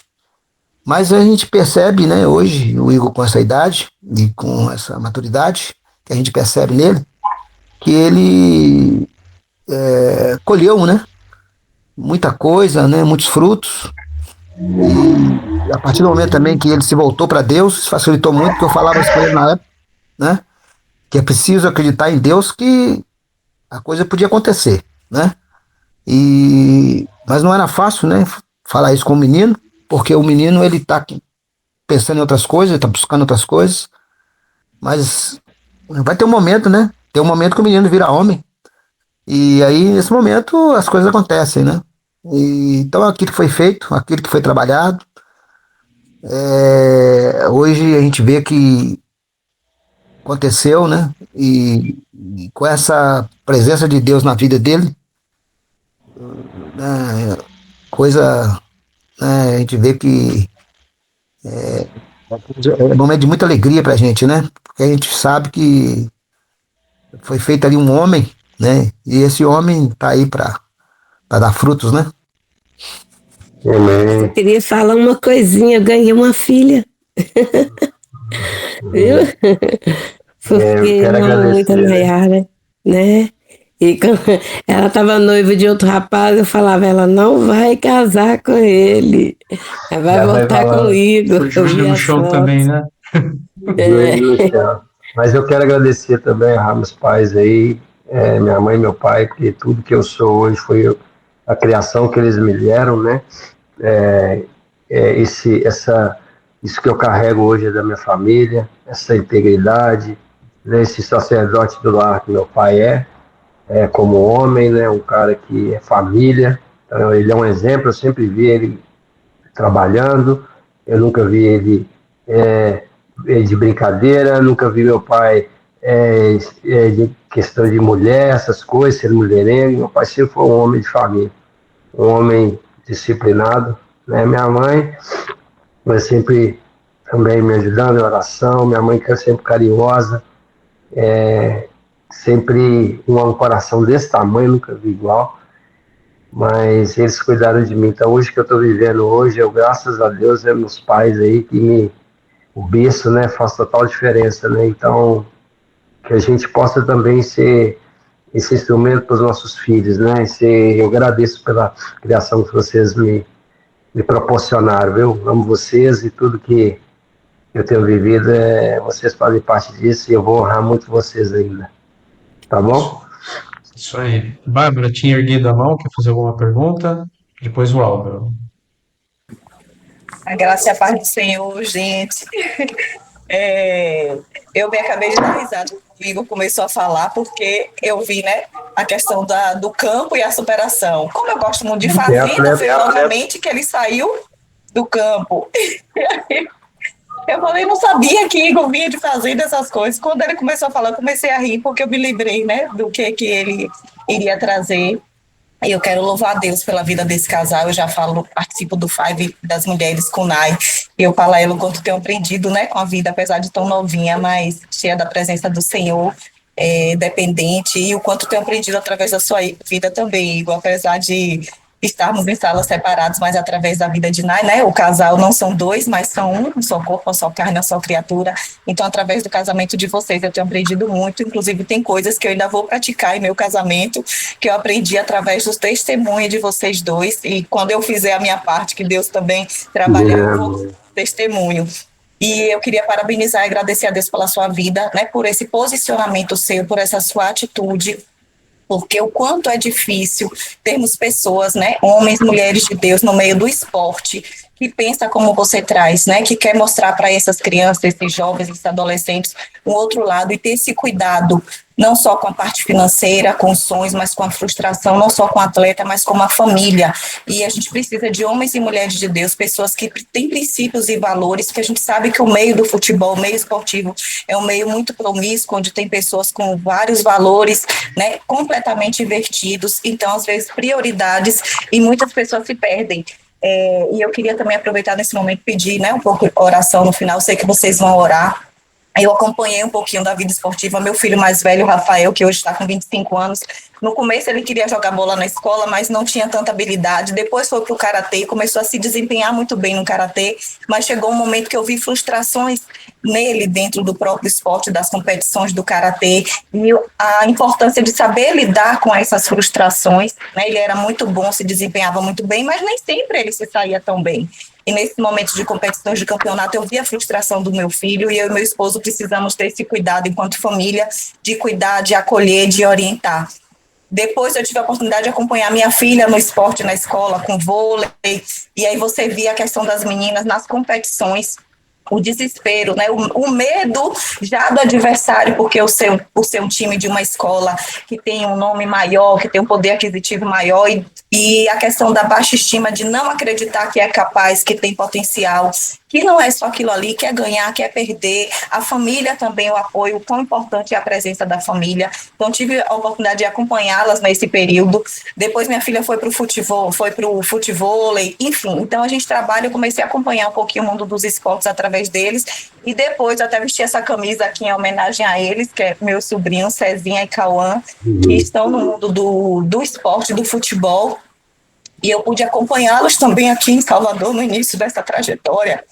Mas a gente percebe, né, hoje, o Igor com essa idade e com essa maturidade, que a gente percebe nele, que ele colheu, né, muita coisa, né, muitos frutos. E a partir do momento também que ele se voltou para Deus, isso facilitou muito, porque eu falava isso para ele na época, né, que é preciso acreditar em Deus que a coisa podia acontecer, né? Mas não era fácil, né, falar isso com o menino, porque o menino ele tá pensando em outras coisas, ele tá buscando outras coisas, mas vai ter um momento, né? Tem um momento que o menino vira homem, e aí nesse momento as coisas acontecem, né? Então aquilo que foi feito, aquilo que foi trabalhado, hoje a gente vê que aconteceu, né? E com essa presença de Deus na vida dele, né, coisa, né, a gente vê que é um momento de muita alegria pra gente, né? Porque a gente sabe que foi feito ali um homem, né? E esse homem tá aí pra dar frutos, né? Eu queria falar uma coisinha, eu ganhei uma filha. Viu? Eu Porque quero não muita agradecer, né? Nayara, né? E quando ela estava noiva de outro rapaz, eu falava, ela não vai casar com ele. Ela vai Já vai voltar falando. comigo. O Eu vi joelho no as chão também, fotos. né? Joelho no chão. Mas eu quero agradecer também a meus pais aí, minha mãe e meu pai, porque tudo que eu sou hoje foi a criação que eles me deram, né? É, isso que eu carrego hoje é da minha família, essa integridade, né? Esse sacerdote do lar que meu pai como homem, né? Um cara que é família, então, ele é um exemplo, eu sempre vi ele trabalhando, eu nunca vi ele de brincadeira, nunca vi meu pai de questão de mulher, essas coisas, ser mulherengo. Meu pai sempre foi um homem de família, um homem disciplinado, né? Minha mãe vai sempre também me ajudando em oração, minha mãe que é sempre carinhosa, sempre um coração desse tamanho, nunca vi igual, mas eles cuidaram de mim. Então hoje que eu estou vivendo hoje, eu graças a Deus, meus pais aí o berço, né, faz total diferença, né? Então que a gente possa também ser esse instrumento para os nossos filhos, né? Eu agradeço pela criação que vocês me proporcionaram, viu? Amo vocês e tudo que eu tenho vivido, vocês fazem parte disso e eu vou honrar muito vocês ainda, tá bom? Isso aí. Bárbara tinha erguido a mão, quer fazer alguma pergunta? Depois o Álvaro. A graça e a paz do Senhor, gente. Eu me acabei de dar risada. O Igor começou a falar porque eu vi, né, a questão do campo e a superação. Como eu gosto muito de fazenda, foi novamente que ele saiu do campo. Eu falei, não sabia que Igor vinha de fazenda, essas coisas. Quando ele começou a falar, eu comecei a rir, porque eu me lembrei, né, do que ele iria trazer. E eu quero louvar a Deus pela vida desse casal. Eu já falo, participo do Five das Mulheres com Nai. E eu falo a ela o quanto tenho aprendido, né, com a vida, apesar de tão novinha, mas cheia da presença do Senhor, dependente, e o quanto tenho aprendido através da sua vida também, Igor, apesar de estarmos em salas separadas, mas através da vida de Nai, né? O casal não são dois, mas são um só corpo, uma só carne, uma só criatura. Então, através do casamento de vocês, eu tenho aprendido muito. Inclusive, tem coisas que eu ainda vou praticar em meu casamento, que eu aprendi através dos testemunhos de vocês dois. E quando eu fizer a minha parte, que Deus também trabalhar, eu vou testemunho. E eu queria parabenizar e agradecer a Deus pela sua vida, né? Por esse posicionamento seu, por essa sua atitude, porque o quanto é difícil termos pessoas, né, homens, mulheres de Deus no meio do esporte, que pensa como você traz, né, que quer mostrar para essas crianças, esses jovens, esses adolescentes, um outro lado e ter esse cuidado, não só com a parte financeira, com os sonhos, mas com a frustração, não só com o atleta, mas com a família. E a gente precisa de homens e mulheres de Deus, pessoas que têm princípios e valores, porque a gente sabe que o meio do futebol, o meio esportivo, é um meio muito promíscuo, onde tem pessoas com vários valores, né, completamente invertidos, então, às vezes, prioridades, e muitas pessoas se perdem. E eu queria também aproveitar nesse momento e pedir, né, um pouco de oração no final. Sei que vocês vão orar Eu acompanhei um pouquinho da vida esportiva. Meu filho mais velho, Rafael, que hoje está com 25 anos, no começo ele queria jogar bola na escola, mas não tinha tanta habilidade. Depois foi para o karatê, começou a se desempenhar muito bem no karatê, mas chegou um momento que eu vi frustrações nele dentro do próprio esporte, das competições do karatê, e a importância de saber lidar com essas frustrações, né? Ele era muito bom, se desempenhava muito bem, mas nem sempre ele se saía tão bem. E nesse momento de competições de campeonato, eu vi a frustração do meu filho, e eu e meu esposo precisamos ter esse cuidado enquanto família, de cuidar, de acolher, de orientar. Depois eu tive a oportunidade de acompanhar minha filha no esporte na escola, com vôlei, e aí você via a questão das meninas nas competições, o desespero, né? O medo já do adversário, porque por ser um time de uma escola que tem um nome maior, que tem um poder aquisitivo maior, e a questão da baixa estima, de não acreditar que é capaz, que tem potencial, que não é só aquilo ali, quer ganhar, quer perder. A família também, o apoio, o quão importante é a presença da família. Então, tive a oportunidade de acompanhá-las nesse período. Depois, minha filha foi para o futevôlei, enfim. Então, a gente trabalha, eu comecei a acompanhar um pouquinho o mundo dos esportes através deles. E depois, eu até vesti essa camisa aqui em homenagem a eles, que é meus sobrinhos, Cezinha e Cauã, que estão no mundo do esporte, do futebol. E eu pude acompanhá-los também aqui em Salvador no início dessa trajetória.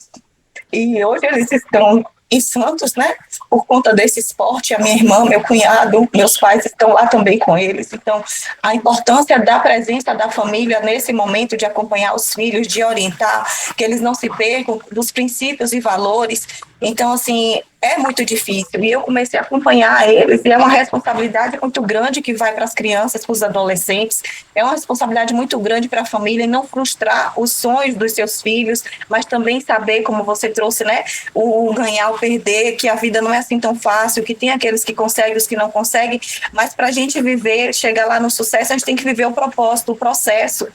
E hoje eles estão em Santos, né? Por conta desse esporte, a minha irmã, meu cunhado, meus pais estão lá também com eles. Então, a importância da presença da família nesse momento de acompanhar os filhos, de orientar, que eles não se percam dos princípios e valores. Então, assim, é muito difícil. E eu comecei a acompanhar eles, e é uma responsabilidade muito grande que vai para as crianças, para os adolescentes. É uma responsabilidade muito grande para a família, e não frustrar os sonhos dos seus filhos, mas também saber, como você trouxe, né, o ganhar, o perder, que a vida não é assim tão fácil, que tem aqueles que conseguem, os que não conseguem, mas para a gente viver, chegar lá no sucesso, a gente tem que viver o propósito, o processo.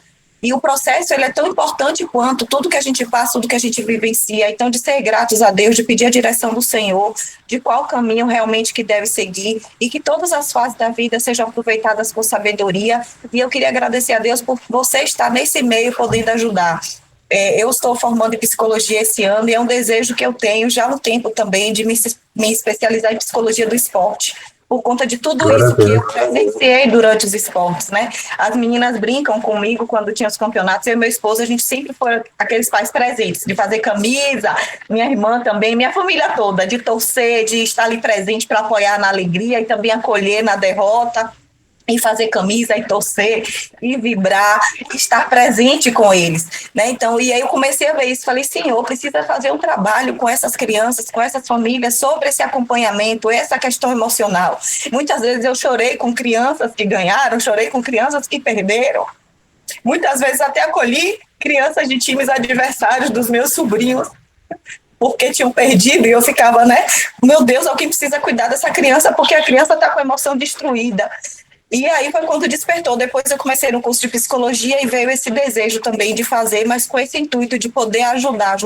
E o processo, ele é tão importante quanto tudo que a gente passa, tudo que a gente vivencia. Então, de ser gratos a Deus, de pedir a direção do Senhor, de qual caminho realmente que deve seguir, e que todas as fases da vida sejam aproveitadas com sabedoria. E eu queria agradecer a Deus por você estar nesse meio, podendo ajudar. Eu estou formando em psicologia esse ano, e é um desejo que eu tenho já há um tempo também de me especializar em psicologia do esporte, por conta de tudo isso que eu presenciei durante os esportes, né? As meninas brincam comigo quando tinha os campeonatos, eu e meu esposo, a gente sempre foi aqueles pais presentes, de fazer camisa, minha irmã também, minha família toda, de torcer, de estar ali presente para apoiar na alegria e também acolher na derrota, e fazer camisa, e torcer, e vibrar, estar presente com eles, né? Então, e aí eu comecei a ver isso, falei, Senhor, precisa fazer um trabalho com essas crianças, com essas famílias, sobre esse acompanhamento, essa questão emocional. Muitas vezes eu chorei com crianças que ganharam, chorei com crianças que perderam, muitas vezes até acolhi crianças de times adversários dos meus sobrinhos, porque tinham perdido, e eu ficava, né, meu Deus, alguém precisa cuidar dessa criança, porque a criança está com a emoção destruída. E aí foi quando despertou. Depois eu comecei no curso de psicologia, e veio esse desejo também de fazer, mas com esse intuito de poder ajudar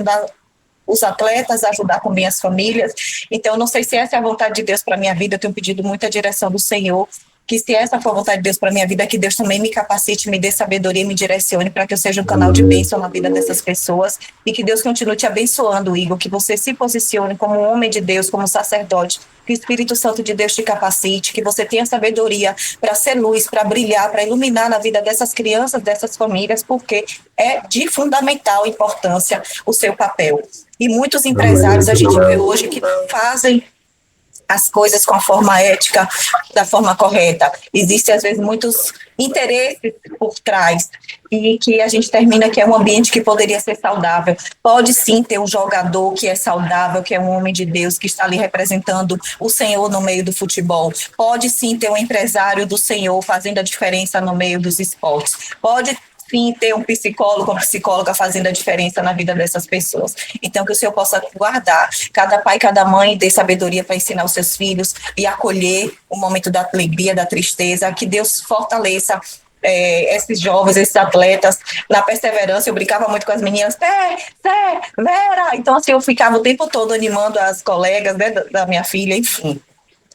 os atletas, ajudar também as famílias. Então, eu não sei se essa é a vontade de Deus para a minha vida, eu tenho pedido muita direção do Senhor, que se essa for a vontade de Deus para a minha vida, que Deus também me capacite, me dê sabedoria, me direcione, para que eu seja um canal de bênção na vida dessas pessoas, e que Deus continue te abençoando, Igor, que você se posicione como um homem de Deus, como sacerdote, que o Espírito Santo de Deus te capacite, que você tenha sabedoria para ser luz, para brilhar, para iluminar na vida dessas crianças, dessas famílias, porque é de fundamental importância o seu papel. E muitos empresários a gente vê hoje que não fazem as coisas com a forma ética, da forma correta. Existem, às vezes, muitos interesses por trás, e que a gente termina que é um ambiente que poderia ser saudável. Pode sim ter um jogador que é saudável, que é um homem de Deus, que está ali representando o Senhor no meio do futebol. Pode sim ter um empresário do Senhor fazendo a diferença no meio dos esportes. Pode sim ter um psicólogo, uma psicóloga fazendo a diferença na vida dessas pessoas. Então, que o Senhor possa guardar cada pai, cada mãe, dê sabedoria para ensinar os seus filhos e acolher o momento da alegria, da tristeza, que Deus fortaleça esses jovens, esses atletas, na perseverança. Eu brincava muito com as meninas, Vera! Então, assim, eu ficava o tempo todo animando as colegas, né, da minha filha, enfim.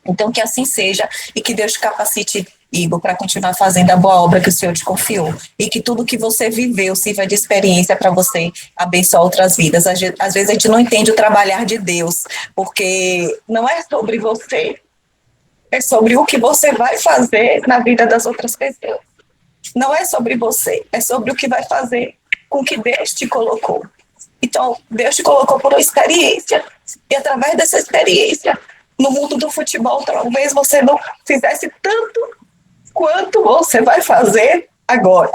Então, que assim seja, e que Deus te capacite Igor, para continuar fazendo a boa obra que o Senhor te confiou. E que tudo que você viveu sirva de experiência para você abençoar outras vidas. Às vezes a gente não entende o trabalhar de Deus, porque não é sobre você, é sobre o que você vai fazer na vida das outras pessoas. Não é sobre você, é sobre o que vai fazer com que Deus te colocou. Então, Deus te colocou por uma experiência, e através dessa experiência, no mundo do futebol, talvez você não fizesse tanto quanto você vai fazer agora.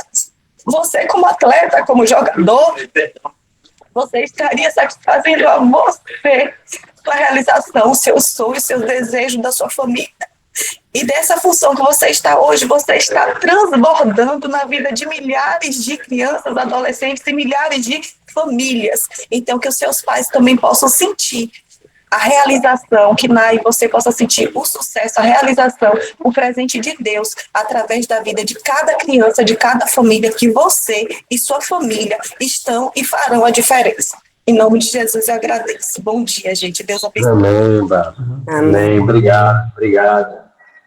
Você, como atleta, como jogador, você estaria satisfazendo a você a realização, os seus sonhos, os seus desejos da sua família. E dessa função que você está hoje, você está transbordando na vida de milhares de crianças, adolescentes e milhares de famílias. Então, que os seus pais também possam sentir a realização, que Nai, você possa sentir o sucesso, a realização, o presente de Deus através da vida de cada criança, de cada família, que você e sua família estão e farão a diferença. Em nome de Jesus, eu agradeço. Bom dia, gente. Deus abençoe. Amém, Bárbara. Amém.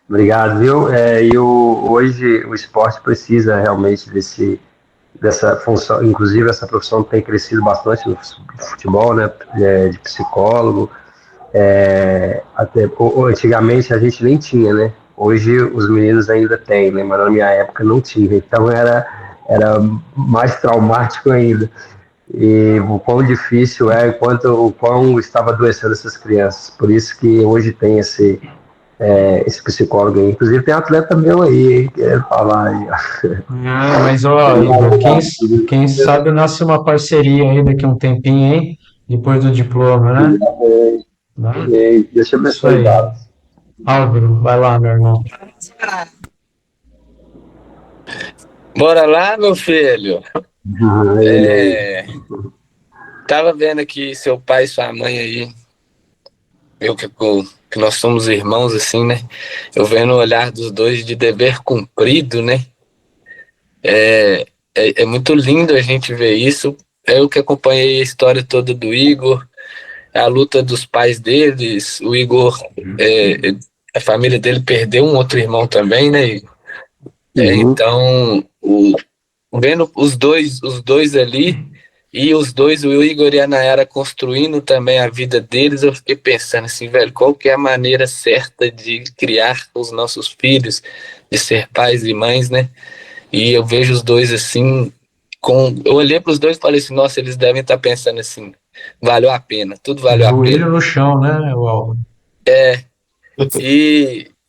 Obrigado, viu? Hoje o esporte precisa realmente dessa função, inclusive essa profissão tem crescido bastante no futebol, né? De psicólogo. Antigamente a gente nem tinha, né? Hoje os meninos ainda têm, né? Mas na minha época não tinha, então era mais traumático ainda. E o quão difícil o quão estava adoecendo essas crianças. Por isso que hoje tem esse psicólogo aí. Inclusive tem um atleta meu aí, querendo falar aí. Mas ó, Igor, quem sabe nasce uma parceria aí daqui a um tempinho, hein? Depois do diploma, né? Deixa eu abençoe. Álvaro, vai lá, meu irmão. Bora lá, meu filho. Tava vendo aqui seu pai e sua mãe aí. Que nós somos irmãos, assim, né? Eu vendo o olhar dos dois de dever cumprido, né? É muito lindo a gente ver isso. Eu que acompanhei a história toda do Igor, a luta dos pais deles. O Igor, a família dele perdeu um outro irmão também, né, Igor? Então, vendo os dois ali, e os dois, o Igor e a Nayara, construindo também a vida deles, eu fiquei pensando assim, velho, qual que é a maneira certa de criar os nossos filhos, de ser pais e mães, né? E eu vejo os dois assim, eu olhei para os dois e falei assim, nossa, eles devem estar pensando assim, valeu a pena, tudo valeu a pena. Joelho no chão, né, Álvaro?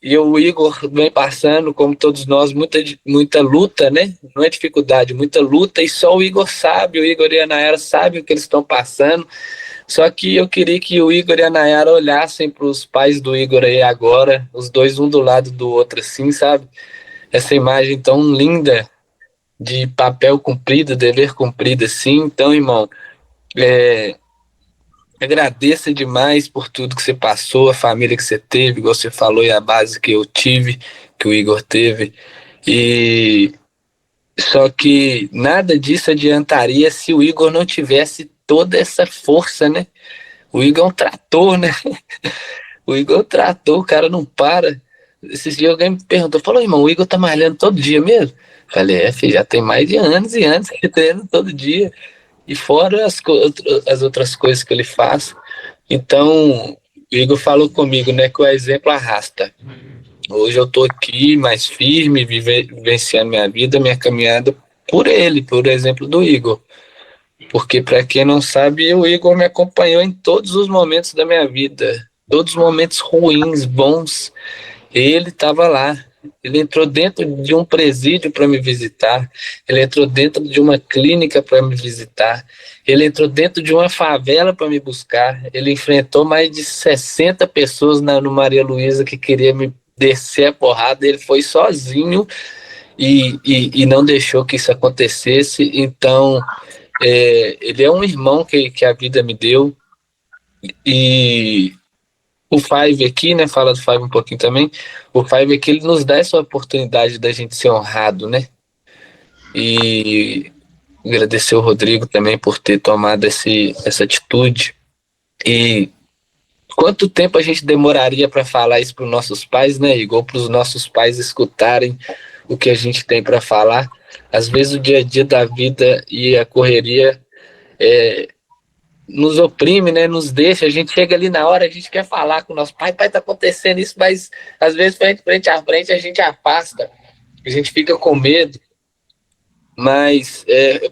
E o Igor vem passando, como todos nós, muita luta, né? Não é dificuldade, muita luta, e só o Igor sabe, o Igor e a Nayara sabem o que eles estão passando. Só que eu queria que o Igor e a Nayara olhassem para os pais do Igor aí agora, os dois um do lado do outro assim, sabe? Essa imagem tão linda de papel cumprido, dever cumprido assim. Então, irmão, agradeça demais por tudo que você passou, a família que você teve, igual você falou, e a base que eu tive, que o Igor teve. E só que nada disso adiantaria se o Igor não tivesse toda essa força, né? O Igor é um trator, né? O Igor é um trator, o cara não para. Esses dias alguém me perguntou, falou, irmão, o Igor tá malhando todo dia mesmo? Falei, filho, já tem mais de anos e anos que treina todo dia. E fora as outras coisas que ele faz. Então, o Igor falou comigo, né, que o exemplo arrasta. Hoje eu tô aqui mais firme, vivenciando minha vida, minha caminhada por ele, por exemplo do Igor. Porque, para quem não sabe, o Igor me acompanhou em todos os momentos da minha vida. Todos os momentos ruins, bons, ele estava lá. Ele entrou dentro de um presídio para me visitar, ele entrou dentro de uma clínica para me visitar, ele entrou dentro de uma favela para me buscar, ele enfrentou mais de 60 pessoas no Maria Luísa que queria me descer a porrada, ele foi sozinho e não deixou que isso acontecesse. Então, ele é um irmão que a vida me deu. E o Five aqui, né, fala do Five um pouquinho também, o Five aqui, ele nos dá essa oportunidade da gente ser honrado, né, e agradecer o Rodrigo também por ter tomado essa atitude, e quanto tempo a gente demoraria para falar isso para os nossos pais, né, Igor? Para os nossos pais escutarem o que a gente tem para falar. Às vezes o dia a dia da vida e a correria nos oprime, né? Nos deixa. A gente chega ali na hora, a gente quer falar com o nosso pai, tá acontecendo isso, mas às vezes frente a frente a gente afasta, a gente fica com medo. Mas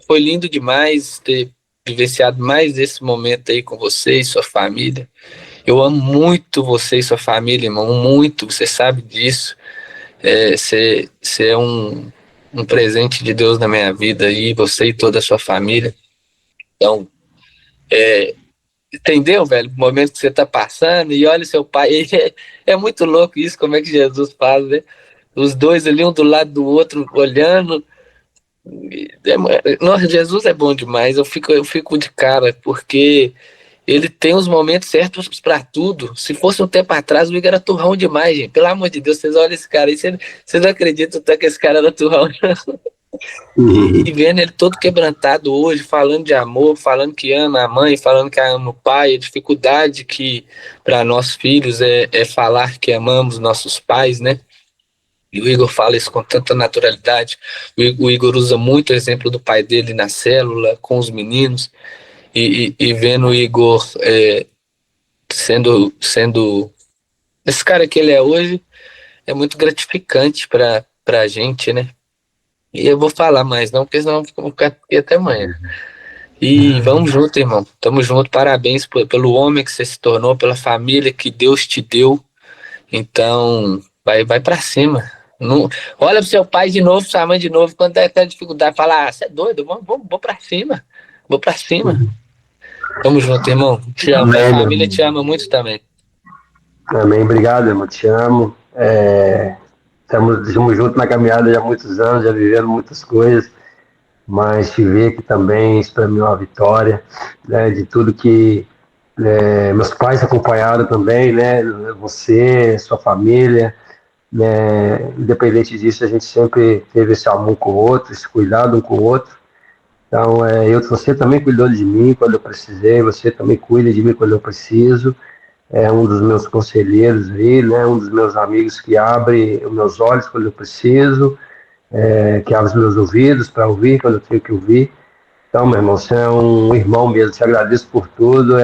foi lindo demais ter vivenciado mais esse momento aí com você e sua família. Eu amo muito você e sua família, irmão, muito, você sabe disso. Você é um presente de Deus na minha vida aí, você e toda a sua família. Então, entendeu, velho? O momento que você tá passando, e olha seu pai, é muito louco isso, como é que Jesus faz, né? Os dois ali, um do lado do outro, olhando. Nossa, Jesus é bom demais, eu fico de cara, porque ele tem os momentos certos para tudo. Se fosse um tempo atrás, o Igor era turrão demais, gente. Pelo amor de Deus, vocês olham esse cara aí, vocês não acreditam que esse cara era turrão. E vendo ele todo quebrantado hoje, falando de amor, falando que ama a mãe, falando que ama o pai, a dificuldade que para nós filhos é falar que amamos nossos pais, né? E o Igor fala isso com tanta naturalidade. O Igor usa muito o exemplo do pai dele na célula, com os meninos, e vendo o Igor sendo esse cara que ele é hoje, é muito gratificante para a gente, né? E eu vou falar mais não, porque senão vamos ficar aqui até amanhã. E vamos junto, irmão. Tamo junto. Parabéns pelo homem que você se tornou, pela família que Deus te deu. Então, vai para cima. Não, olha pro seu pai de novo, sua mãe de novo, quando der aquela dificuldade, fala, você é doido, vou para cima. Vou para cima. Tamo junto, irmão. Te amo. Amém, A meu família irmão. te ama muito também. Amém, obrigado, irmão, te amo. Estamos juntos na caminhada já há muitos anos, já vivendo muitas coisas, mas te ver aqui também, isso para mim é uma vitória, né, de tudo que meus pais acompanharam também, né, você, sua família, né, independente disso, a gente sempre teve esse amor com o outro, esse cuidado um com o outro. Então, você também cuidou de mim quando eu precisei, você também cuida de mim quando eu preciso. É um dos meus conselheiros aí, né, um dos meus amigos que abre os meus olhos quando eu preciso, que abre os meus ouvidos para ouvir quando eu tenho que ouvir. Então, meu irmão, você é um irmão mesmo, te agradeço por tudo,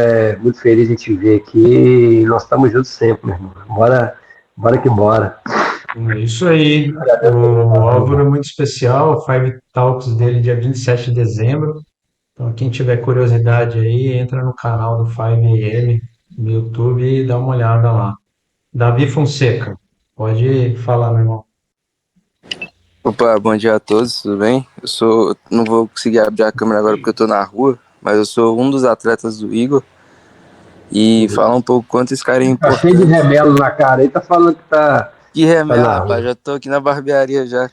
muito feliz em te ver aqui e nós estamos juntos sempre, meu irmão. Bora que bora. É isso aí. O Álvaro é muito especial, o Five Talks dele dia 27 de dezembro. Então, quem tiver curiosidade aí, entra no canal do 5AM no YouTube e dá uma olhada lá. Davi Fonseca, pode falar, meu irmão. Opa, bom dia a todos, tudo bem? Não vou conseguir abrir a câmera agora porque eu tô na rua, mas eu sou um dos atletas do Igor e falar um pouco quanto esse cara é Tá importante. cheio de remelo na cara aí, tá falando que tá. Que remela, Tá na rapaz, já tô aqui na barbearia já.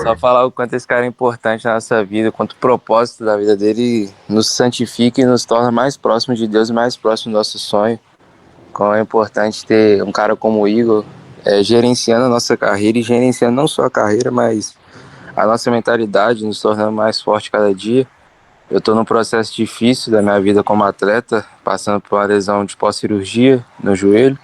Só falar o quanto esse cara é importante na nossa vida, quanto o propósito da vida dele nos santifica e nos torna mais próximos de Deus e mais próximos do nosso sonho. Como é importante ter um cara como o Igor gerenciando a nossa carreira e gerenciando não só a carreira, mas a nossa mentalidade, nos tornando mais forte cada dia. Eu estou num processo difícil da minha vida como atleta, passando por uma lesão de pós-cirurgia no joelho.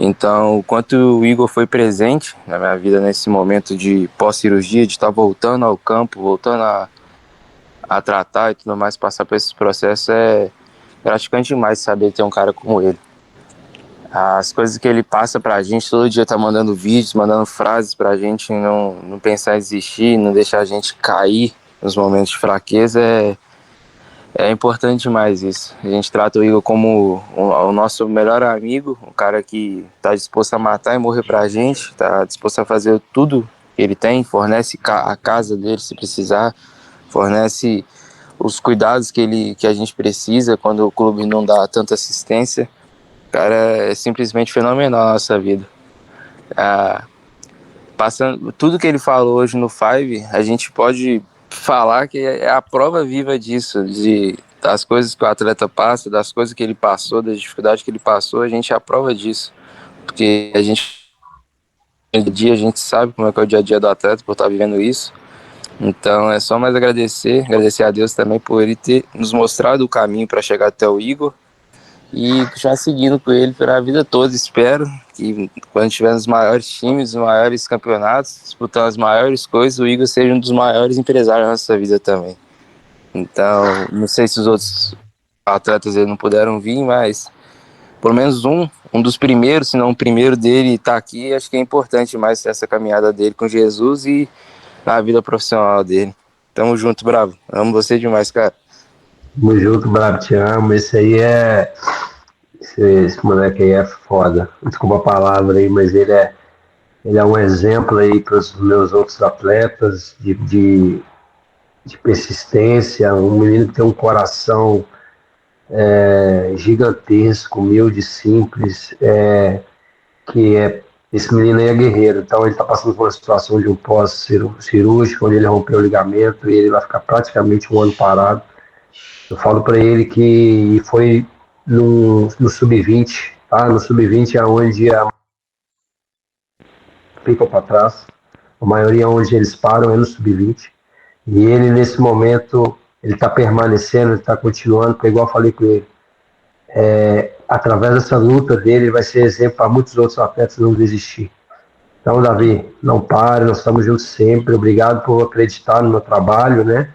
Então, o quanto o Igor foi presente na minha vida nesse momento de pós-cirurgia, de estar voltando ao campo, voltando a tratar e tudo mais, passar por esses processos, é gratificante demais saber ter um cara como ele. As coisas que ele passa pra gente, todo dia tá mandando vídeos, mandando frases pra gente não pensar em desistir, não deixar a gente cair nos momentos de fraqueza, é importante demais isso. A gente trata o Igor como o nosso melhor amigo, um cara que tá disposto a matar e morrer pra gente, tá disposto a fazer tudo que ele tem, fornece a casa dele se precisar, fornece os cuidados que a gente precisa quando o clube não dá tanta assistência. Cara, é simplesmente fenomenal a nossa vida. Passando tudo que ele falou hoje no Five, a gente pode falar que é a prova viva disso, das coisas que o atleta passa, das coisas que ele passou, das dificuldades que ele passou, a gente é a prova disso. Porque a gente sabe como é que é o dia a dia do atleta por estar vivendo isso. Então é só mais agradecer a Deus também por ele ter nos mostrado o caminho para chegar até o Igor. e continuar seguindo com ele pela vida toda. Espero que quando tiver nos maiores times, nos maiores campeonatos, disputando as maiores coisas, o Igor seja um dos maiores empresários da nossa vida também. Então, não sei se os outros atletas não puderam vir, mas pelo menos um dos primeiros, se não o primeiro dele tá aqui. Acho que é importante mais essa caminhada dele com Jesus e na vida profissional dele. Tamo junto, Bravo. Amo você demais, cara. Tamo junto, Brabo, te amo. Esse moleque aí é foda. Desculpa a palavra aí, mas ele é um exemplo aí para os meus outros atletas de persistência, um menino que tem um coração gigantesco, humilde, simples, esse menino aí é guerreiro. Então ele está passando por uma situação de um pós-cirúrgico, onde ele rompeu o ligamento e ele vai ficar praticamente um ano parado. Eu falo para ele que foi no sub-20, tá? No sub-20 é onde a fica para trás, a maioria onde eles param é no sub-20. E ele, nesse momento, ele está permanecendo, ele está continuando, porque igual eu falei com ele, através dessa luta dele, ele vai ser exemplo para muitos outros atletas não desistir. Então, Davi, não pare, nós estamos juntos sempre. Obrigado por acreditar no meu trabalho, né?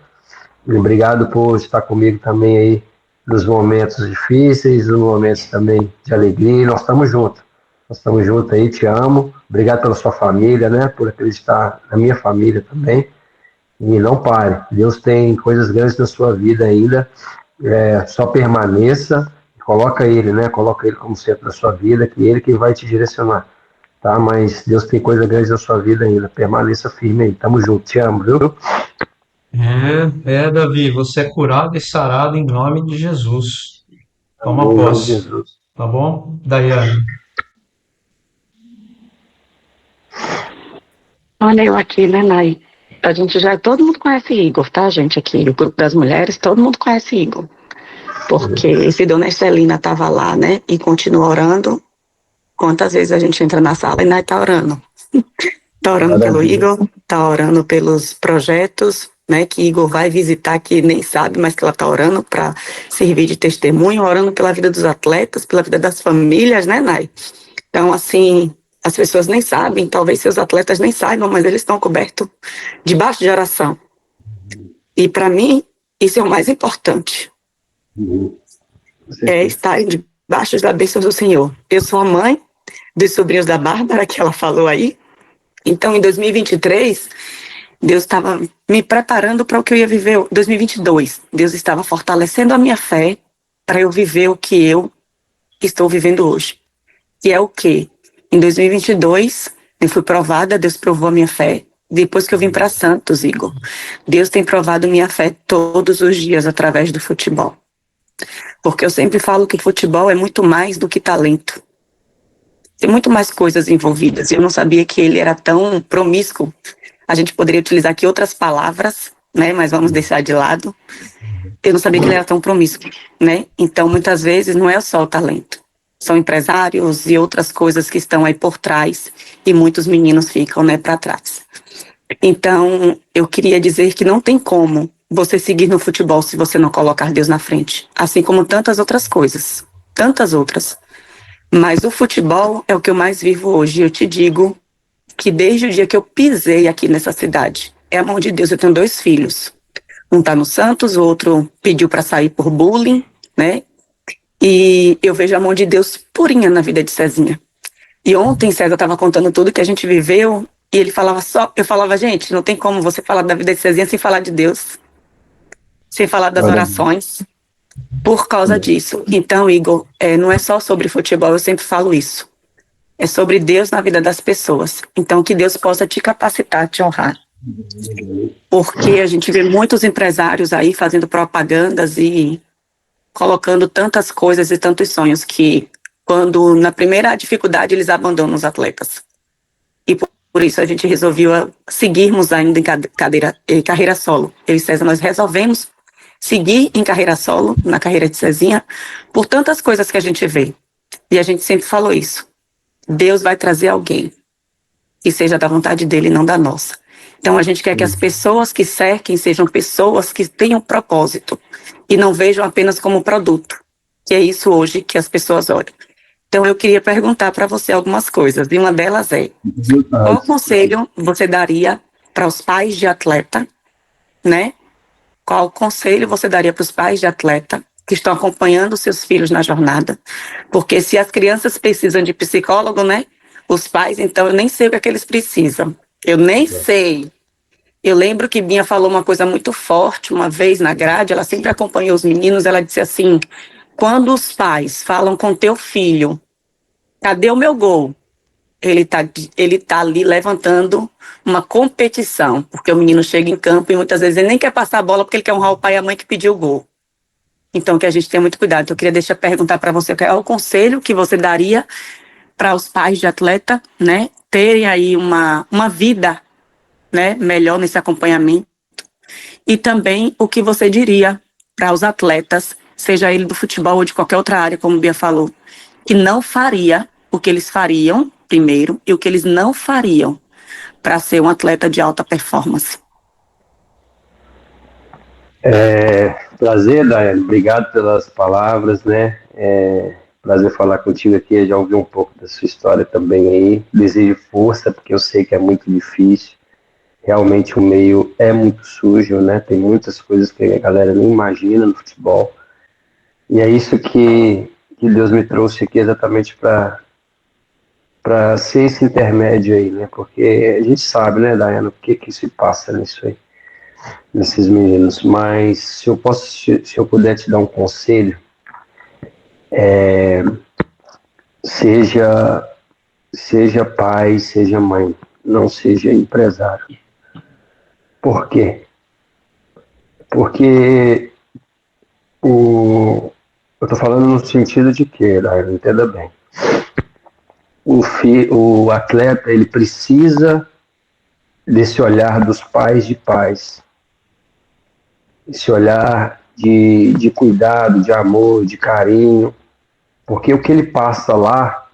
E obrigado por estar comigo também aí nos momentos difíceis, nos momentos também de alegria. Nós estamos juntos. Nós estamos juntos aí, te amo. Obrigado pela sua família, né? Por acreditar na minha família também. E não pare. Deus tem coisas grandes na sua vida ainda. Só permaneça. Coloca ele, né? Coloca ele como centro da sua vida, que ele que vai te direcionar. Tá? Mas Deus tem coisas grandes na sua vida ainda. Permaneça firme aí. Tamo junto. Te amo, viu? Davi, você é curado e sarado em nome de Jesus. Toma Em nome de posse, Jesus. tá bom? Daiane. Olha eu aqui, né, Nai? Todo mundo conhece Igor, tá, gente? Aqui, o grupo das mulheres, todo mundo conhece Igor. Porque se Dona Estelina tava lá, né, e continua orando, quantas vezes a gente entra na sala e Nai tá orando? Tá orando pelo Igor, tá orando pelos projetos, né, que Igor vai visitar, que nem sabe, mas que ela tá orando para servir de testemunho, orando pela vida dos atletas, pela vida das famílias, né, Nai? Então, assim, as pessoas nem sabem, talvez seus atletas nem saibam, mas eles estão cobertos debaixo de oração. E para mim, isso é o mais importante. É estar debaixo das bênçãos do Senhor. Eu sou a mãe dos sobrinhos da Bárbara, que ela falou aí. Então, em 2023, Deus estava me preparando para o que eu ia viver. Em 2022, Deus estava fortalecendo a minha fé para eu viver o que eu estou vivendo hoje. Que é o quê? Em 2022, eu fui provada, Deus provou a minha fé. Depois que eu vim para Santos, Igor, Deus tem provado minha fé todos os dias através do futebol. Porque eu sempre falo que futebol é muito mais do que talento. Tem muito mais coisas envolvidas. Eu não sabia que ele era tão promíscuo. A gente poderia utilizar aqui outras palavras, né? Mas vamos deixar de lado. Eu não sabia que ele era tão promíscuo, né? Então, muitas vezes, não é só o talento. São empresários e outras coisas que estão aí por trás e muitos meninos ficam, né, para trás. Então, eu queria dizer que não tem como você seguir no futebol se você não colocar Deus na frente. Assim como tantas outras coisas. Tantas outras. Mas o futebol é o que eu mais vivo hoje. Eu te digo que desde o dia que eu pisei aqui nessa cidade, é a mão de Deus. Eu tenho 2 filhos. Um tá no Santos, o outro pediu para sair por bullying, né? E eu vejo a mão de Deus purinha na vida de Cezinha. E ontem César estava contando tudo que a gente viveu e ele falava eu falava, gente, não tem como você falar da vida de Cezinha sem falar de Deus, sem falar das orações, por causa disso. Então, Igor, não é só sobre futebol, eu sempre falo isso. É sobre Deus na vida das pessoas. Então, que Deus possa te capacitar, te honrar. Porque a gente vê muitos empresários aí fazendo propagandas e colocando tantas coisas e tantos sonhos que, quando na primeira dificuldade, eles abandonam os atletas. E por isso a gente resolveu seguirmos ainda em carreira solo. Eu e César, nós resolvemos seguir em carreira solo, na carreira de Cezinha, por tantas coisas que a gente vê. E a gente sempre falou isso. Deus vai trazer alguém que seja da vontade dele e não da nossa. Então a gente quer que as pessoas que cerquem sejam pessoas que tenham propósito e não vejam apenas como produto. que é isso hoje que as pessoas olham. Então, eu queria perguntar para você algumas coisas, e uma delas é: qual conselho você daria para os pais de atleta, né? Qual conselho você daria para os pais de atleta que estão acompanhando seus filhos na jornada? Porque se as crianças precisam de psicólogo, né? Os pais, então, eu nem sei o que é que eles precisam. Eu nem sei. Eu lembro que Binha falou uma coisa muito forte uma vez na grade, ela sempre acompanhou os meninos, ela disse assim: quando os pais falam com teu filho, cadê o meu gol? Ele tá ali levantando uma competição, porque o menino chega em campo e muitas vezes ele nem quer passar a bola porque ele quer honrar o pai e a mãe que pediu o gol. Então, que a gente tenha muito cuidado. Então, eu queria perguntar para você qual é o conselho que você daria para os pais de atleta, né, terem aí uma vida, né, melhor nesse acompanhamento. E também o que você diria para os atletas, seja ele do futebol ou de qualquer outra área, como a Bia falou, que não faria o que eles fariam primeiro e o que eles não fariam para ser um atleta de alta performance. Prazer, Daiane. Obrigado pelas palavras, né? Prazer falar contigo aqui. Eu já ouvi um pouco da sua história também aí. Desejo força, porque eu sei que é muito difícil. Realmente o meio é muito sujo, né? Tem muitas coisas que a galera nem imagina no futebol. E é isso que Deus me trouxe aqui exatamente para ser esse intermédio aí, né? Porque a gente sabe, né, Daiane, o que se passa nisso aí, nesses meninos. Mas se eu puder te dar um conselho, seja pai, seja mãe, não seja empresário. Por quê? Porque eu estou falando no sentido de que, Daiane, entenda bem. O atleta, ele precisa desse olhar dos pais de pais, esse olhar de cuidado, de amor, de carinho, porque o que ele passa lá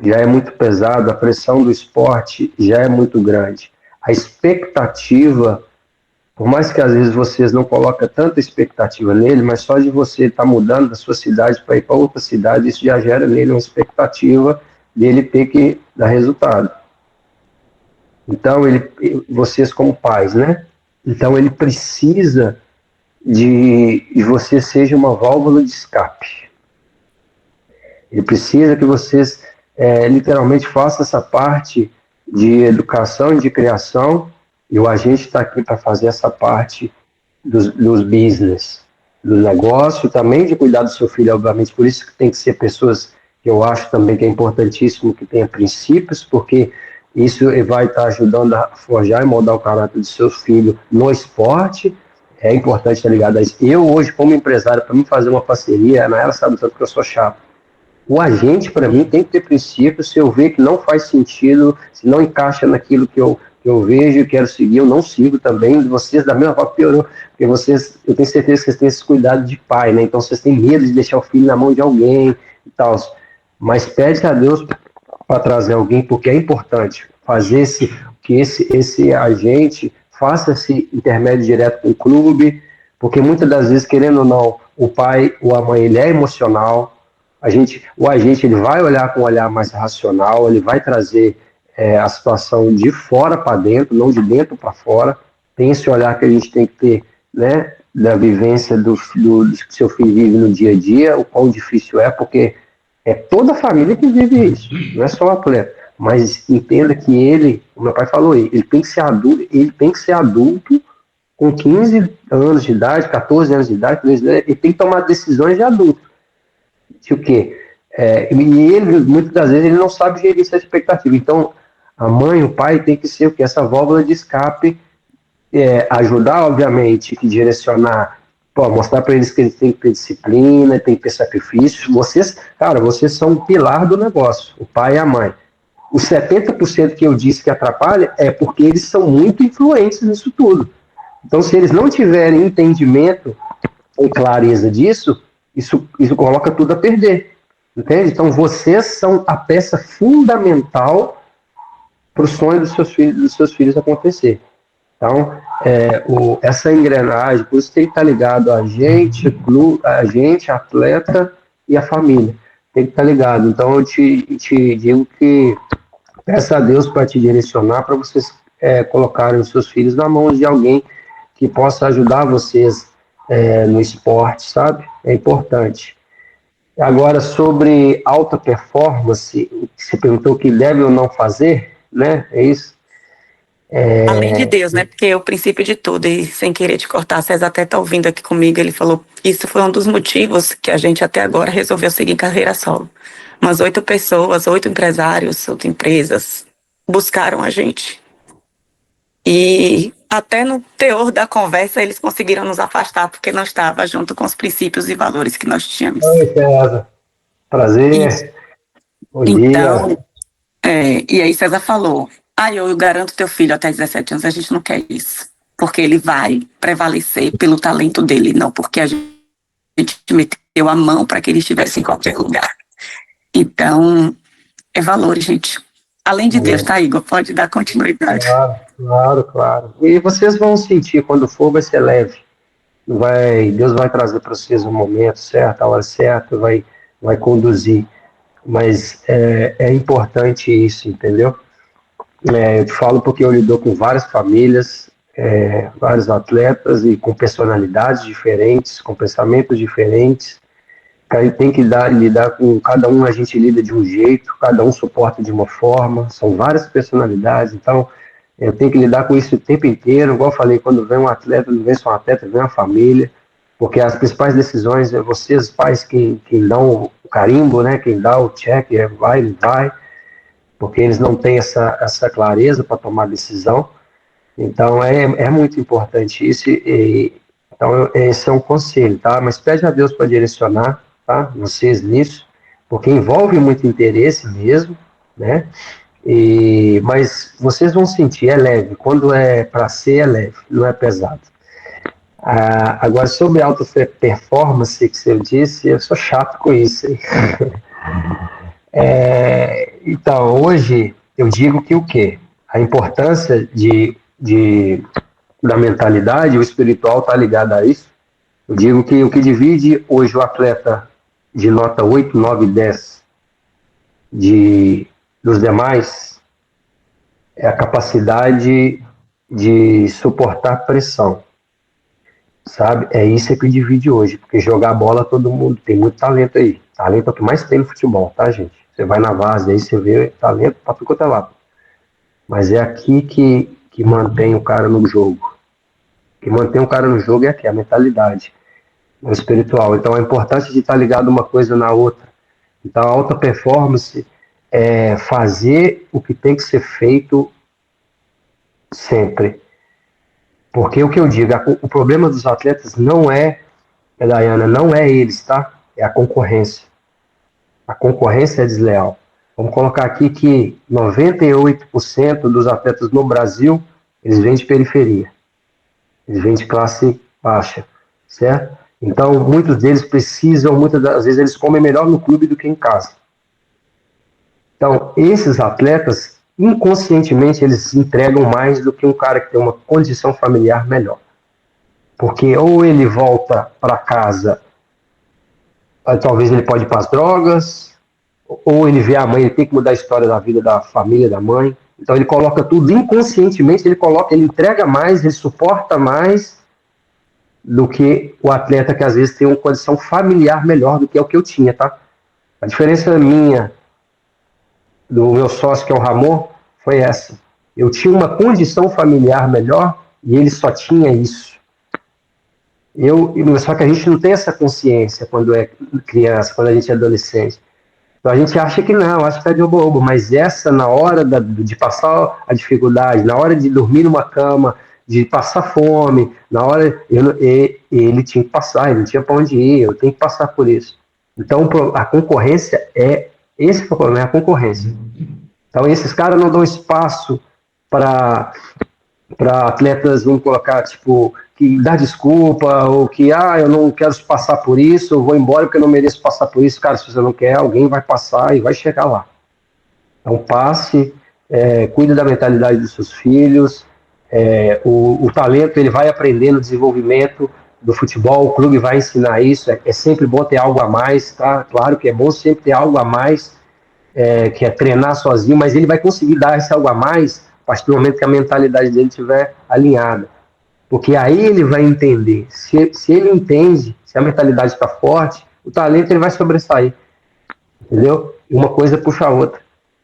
já é muito pesado, a pressão do esporte já é muito grande. A expectativa, por mais que às vezes vocês não colocam tanta expectativa nele, mas só de você estar mudando da sua cidade para ir para outra cidade, isso já gera nele uma expectativa dele ter que dar resultado. Então, vocês como pais, né? Então, ele precisa de você seja uma válvula de escape. Ele precisa que vocês literalmente façam essa parte de educação e de criação, e o agente está aqui para fazer essa parte dos business, do negócio, também de cuidar do seu filho, obviamente. Por isso que tem que ser pessoas que eu acho também que é importantíssimo que tenha princípios, porque isso vai estar ajudando a forjar e moldar o caráter do seu filho no esporte. É importante estar ligado a isso. Eu hoje, como empresário, para mim fazer uma parceria, ela sabe tanto que eu sou chato. O agente, para mim, tem que ter princípios. Se eu ver que não faz sentido, se não encaixa naquilo que eu vejo e quero seguir, eu não sigo também. Vocês, da mesma forma, piorou. Porque eu tenho certeza que vocês têm esse cuidado de pai, né? Então, vocês têm medo de deixar o filho na mão de alguém e tal. Mas pede a Deus para trazer alguém, porque é importante fazer que esse agente faça esse intermédio direto com o clube, porque muitas das vezes, querendo ou não, o pai ou a mãe, ele é emocional. O agente ele vai olhar com um olhar mais racional, ele vai trazer a situação de fora para dentro, não de dentro para fora. Tem esse olhar que a gente tem que ter, né, da vivência do que seu filho vive no dia a dia, o quão difícil é, porque é toda a família que vive isso, não é só o atleta. Mas entenda que ele, o meu pai falou, ele tem que ser adulto com 15 anos de idade, 14 anos de idade, ele tem que tomar decisões de adulto. O quê? E ele, muitas das vezes, ele não sabe gerir essa expectativa. Então, a mãe, o pai tem que ser o quê? Essa válvula de escape, ajudar, obviamente, que direcionar, mostrar para eles que eles têm que ter disciplina, tem que ter sacrifício. Vocês são o pilar do negócio, o pai e a mãe. Os 70% que eu disse que atrapalha é porque eles são muito influentes nisso tudo. Então, se eles não tiverem entendimento ou clareza disso, isso coloca tudo a perder. Entende? Então, vocês são a peça fundamental para o sonho dos seus filhos acontecer. Então, essa engrenagem, por isso tem que estar ligado a gente, atleta e a família. Tem que estar ligado. Então eu te digo que peça a Deus para te direcionar, para vocês colocarem os seus filhos na mão de alguém que possa ajudar vocês no esporte, sabe? É importante. Agora, sobre alta performance, você perguntou o que deve ou não fazer, né? É isso? Além de Deus, né? Porque é o princípio de tudo, e sem querer te cortar, César até tá ouvindo aqui comigo, ele falou, isso foi um dos motivos que a gente até agora resolveu seguir carreira solo. Umas 8 pessoas, 8 empresários, 8 empresas buscaram a gente. E até no teor da conversa eles conseguiram nos afastar, porque não estava junto com os princípios e valores que nós tínhamos. Oi, César. Prazer. Bom Então, dia. e aí César falou, eu garanto teu filho até 17 anos, a gente não quer isso. Porque ele vai prevalecer pelo talento dele, não porque a gente meteu a mão para que ele estivesse em qualquer lugar. Então, é valor, gente. Além de Deus, tá, Igor? Pode dar continuidade. Claro. E vocês vão sentir, quando for, vai ser leve. Deus vai trazer para vocês o momento certo, a hora certa, vai conduzir. Mas é importante isso, entendeu? Eu te falo porque eu lido com várias famílias, vários atletas e com personalidades diferentes, com pensamentos diferentes. Aí tem que lidar com cada um, a gente lida de um jeito, cada um suporta de uma forma, são várias personalidades, então eu tenho que lidar com isso o tempo inteiro, igual eu falei, quando vem um atleta, não vem só um atleta, vem uma família, porque as principais decisões é vocês, pais, quem dão o carimbo, né, quem dá o check, vai, porque eles não têm essa clareza para tomar decisão, então é muito importante isso, então esse é um conselho, tá, mas pede a Deus para direcionar, tá? Vocês nisso, porque envolve muito interesse mesmo, né? Mas vocês vão sentir, é leve. Quando é para ser, é leve, não é pesado. Agora, sobre alta performance que você disse, eu sou chato com isso. Então, hoje, eu digo que o quê? A importância da mentalidade, o espiritual está ligado a isso. Eu digo que o que divide hoje o atleta de nota 8, 9, 10 dos demais é a capacidade de suportar pressão, sabe? É isso que divide hoje, porque jogar bola todo mundo tem muito talento aí. Talento é o que mais tem no futebol, tá, gente? Você vai na base aí, você vê talento para tudo quanto é lado. Mas é aqui que mantém o cara no jogo. O que mantém o cara no jogo é aqui, a mentalidade. O espiritual. Então, a importância de estar ligado uma coisa na outra. Então, a alta performance é fazer o que tem que ser feito sempre. Porque o que eu digo, o problema dos atletas não Dayana, não é eles, tá? É a concorrência. A concorrência é desleal. Vamos colocar aqui que 98% dos atletas no Brasil, eles vêm de periferia. Eles vêm de classe baixa, certo? Então, muitos deles precisam, muitas das vezes, eles comem melhor no clube do que em casa. Então, esses atletas, inconscientemente, eles entregam mais do que um cara que tem uma condição familiar melhor. Porque ou ele volta para casa, talvez ele pode ir para as drogas, ou ele vê a mãe, ele tem que mudar a história da vida da família, da mãe. Então, ele coloca tudo inconscientemente, ele entrega mais, ele suporta mais do que o atleta que às vezes tem uma condição familiar melhor do que é o que eu tinha, tá? A diferença minha do meu sócio, que é o Ramon, foi essa. Eu tinha uma condição familiar melhor e ele só tinha isso. Só que a gente não tem essa consciência quando é criança, quando a gente é adolescente. Então a gente acha que não, acha que é de bobo, mas essa, na hora de passar a dificuldade, na hora de dormir numa cama, de passar fome, na hora ele tinha que passar, ele não tinha para onde ir, eu tenho que passar por isso. Então a concorrência esse é o problema, é a concorrência. Então esses caras não dão espaço para atletas, vamos colocar, tipo, que dá desculpa, ou que, eu não quero passar por isso, eu vou embora porque eu não mereço passar por isso. Cara, se você não quer, alguém vai passar e vai chegar lá. Então passe, cuide da mentalidade dos seus filhos, O talento ele vai aprender no desenvolvimento do futebol, o clube vai ensinar isso, é sempre bom ter algo a mais, tá? Claro que é bom sempre ter algo a mais, que é treinar sozinho, mas ele vai conseguir dar esse algo a mais a partir do momento que a mentalidade dele estiver alinhada. Porque aí ele vai entender. Se ele entende, se a mentalidade está forte, o talento ele vai sobressair. Entendeu? E uma coisa puxa a outra.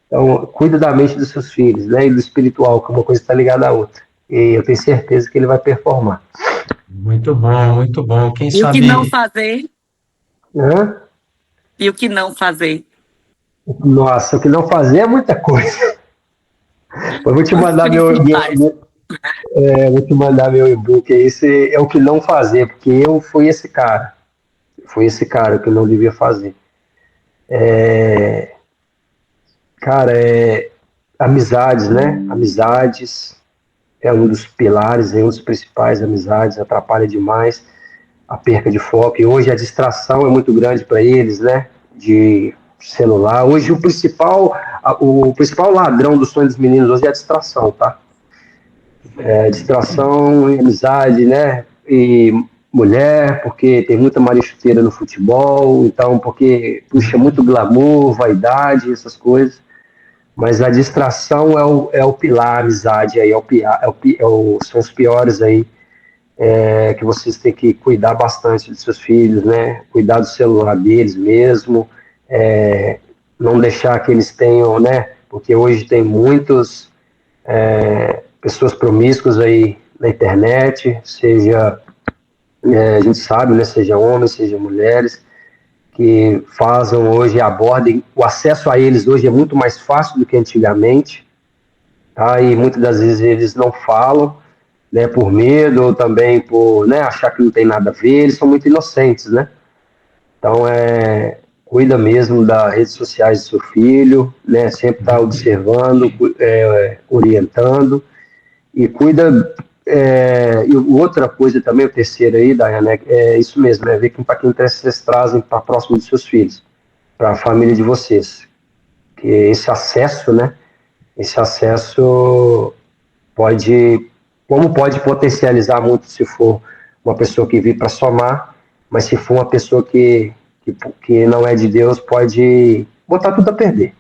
Então, cuida da mente dos seus filhos, né? E do espiritual, que uma coisa está ligada à outra. E eu tenho certeza que ele vai performar. Muito bom, muito bom. Quem E o que sabe. não fazer? Hã? E o que não fazer? Nossa, o que não fazer é muita coisa. Eu vou te mandar vou te mandar meu e-book. Esse é o que não fazer, porque eu fui esse cara. Foi esse cara que eu não devia fazer. Cara, amizades, né? Amizades é um dos pilares, é um dos principais. Amizades atrapalha demais a perca de foco. E hoje a distração é muito grande para eles, né? De celular. Hoje o principal ladrão dos sonhos dos meninos hoje é a distração, tá? Distração e amizade, né? E mulher, porque tem muita marichuteira no futebol, então porque puxa muito glamour, vaidade, essas coisas. Mas a distração é o pilar, a amizade aí, são os piores aí, que vocês têm que cuidar bastante dos seus filhos, né? Cuidar do celular deles mesmo, não deixar que eles tenham, né? Porque hoje tem muitos pessoas promíscuas aí na internet, seja, a gente sabe, né? Seja homens, seja mulheres, que fazem hoje, abordem, o acesso a eles hoje é muito mais fácil do que antigamente, tá? E muitas das vezes eles não falam, né, por medo ou também por, né, achar que não tem nada a ver, eles são muito inocentes, né? Então, cuida mesmo das redes sociais do seu filho, né, sempre tá observando, orientando, e cuida, e outra coisa também, o terceiro aí, Dayana, é isso mesmo, ver para quem vocês trazem para próximo dos seus filhos, para a família de vocês. Que esse acesso, né, esse acesso pode potencializar muito se for uma pessoa que vive para somar, mas se for uma pessoa que não é de Deus, pode botar tudo a perder.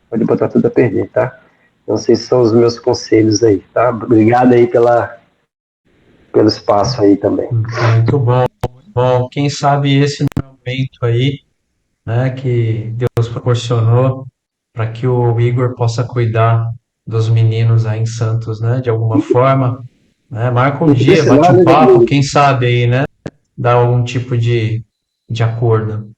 Pode botar tudo a perder, tá? Então, esses são os meus conselhos aí, tá? Obrigado aí pelo espaço aí também. Muito bom, muito bom. Quem sabe esse momento aí, né, que Deus proporcionou para que o Igor possa cuidar dos meninos aí em Santos, né, de alguma forma, né? Marca um dia, bate um papo, quem sabe aí, né, dá algum tipo de acordo.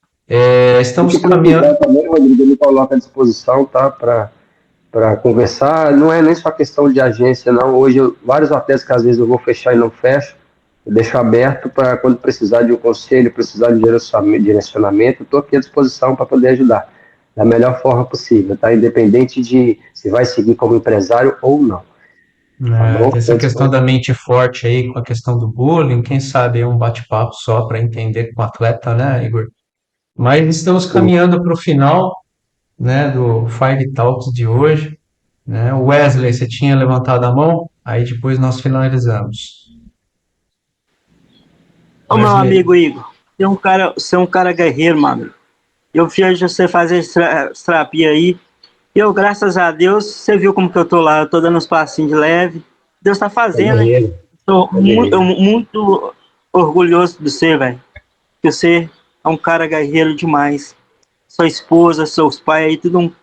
Estamos caminhando. Também, Rodrigo, me coloca à disposição, tá? Para conversar. Não é nem só questão de agência, não. Hoje, vários hotéis que às vezes eu vou fechar e não fecho, eu deixo aberto para quando precisar de um conselho, precisar de direcionamento, estou aqui à disposição para poder ajudar da melhor forma possível, tá? Independente de se vai seguir como empresário ou não. Tá Essa questão da mente forte aí, com a questão do bullying, quem sabe é um bate-papo só para entender com o atleta, né, Igor? Mas estamos caminhando para o final, né, do Five Talks de hoje, né? Wesley, você tinha levantado a mão, aí depois nós finalizamos. Ô, meu amigo Igor, você é um cara guerreiro, mano. Eu vejo você fazer essa terapia aí. E eu, graças a Deus, você viu como que eu tô lá. Eu tô dando uns passinhos de leve. Deus tá fazendo, hein? Tô muito orgulhoso de você, velho. Porque você é um cara guerreiro demais. Sua esposa, seus pais aí, tudo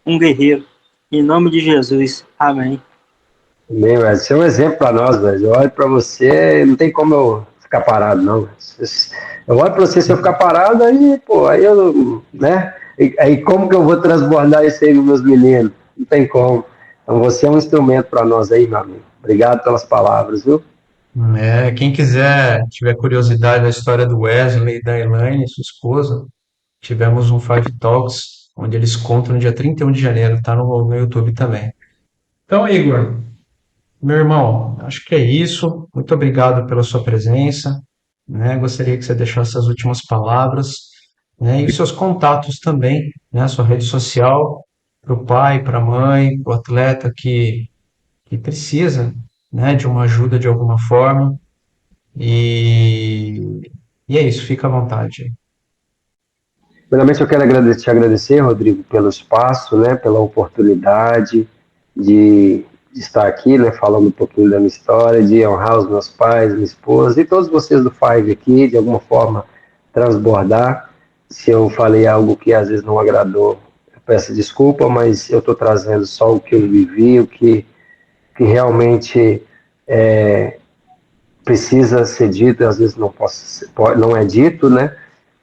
um guerreiro. Em nome de Jesus. Amém. Amém, velho. Você é um exemplo para nós, velho. Eu olho para você, não tem como eu ficar parado, não. Eu olho para você, se eu ficar parado, aí, pô, aí eu, né? Aí como que eu vou transbordar isso aí nos meus meninos? Não tem como. Então você é um instrumento para nós aí, meu amigo. Obrigado pelas palavras, viu? Quem quiser, tiver curiosidade da história do Wesley e da Elaine, sua esposa, tivemos um Five Talks, onde eles contam no dia 31 de janeiro, tá no YouTube também. Então, Igor, meu irmão, acho que é isso. Muito obrigado pela sua presença, né? Gostaria que você deixasse as últimas palavras, né? E os seus contatos também, né? Sua rede social, para o pai, para a mãe, para o atleta que precisa, né, de uma ajuda de alguma forma. E é isso, fica à vontade. Primeiramente, eu quero te agradecer, Rodrigo, pelo espaço, né, pela oportunidade de estar aqui, né, falando um pouquinho da minha história, de honrar os meus pais, minha esposa e todos vocês do Five aqui, de alguma forma transbordar. Se eu falei algo que às vezes não agradou, eu peço desculpa, mas eu estou trazendo só o que eu vivi, que realmente precisa ser dito, às vezes não é dito, né?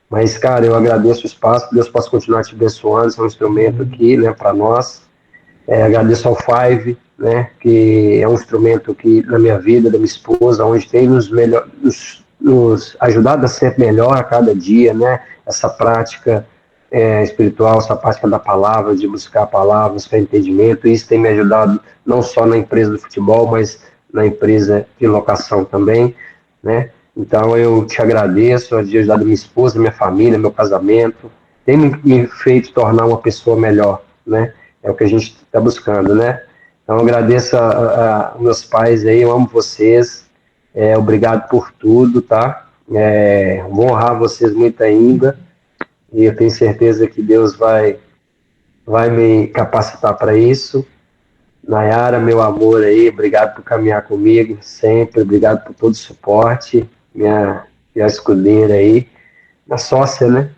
Mas, cara, eu agradeço o espaço, que Deus possa continuar te abençoando, esse é um instrumento aqui, né, para nós. Agradeço ao Five, né, que é um instrumento que, na minha vida, da minha esposa, onde tem nos ajudado a ser melhor a cada dia, né, essa prática espiritual, essa prática da palavra, de buscar a palavra, buscar entendimento. Isso tem me ajudado não só na empresa do futebol, mas na empresa de locação também, né. Então eu te agradeço, de ajudar minha esposa, minha família, meu casamento, tem me feito tornar uma pessoa melhor, né? É o que a gente está buscando, né? Então eu agradeço a meus pais aí, eu amo vocês, obrigado por tudo, tá? Vou honrar vocês muito ainda e eu tenho certeza que Deus vai me capacitar para isso. Nayara, meu amor aí, obrigado por caminhar comigo sempre, obrigado por todo o suporte, minha escudeira aí, minha sócia, né?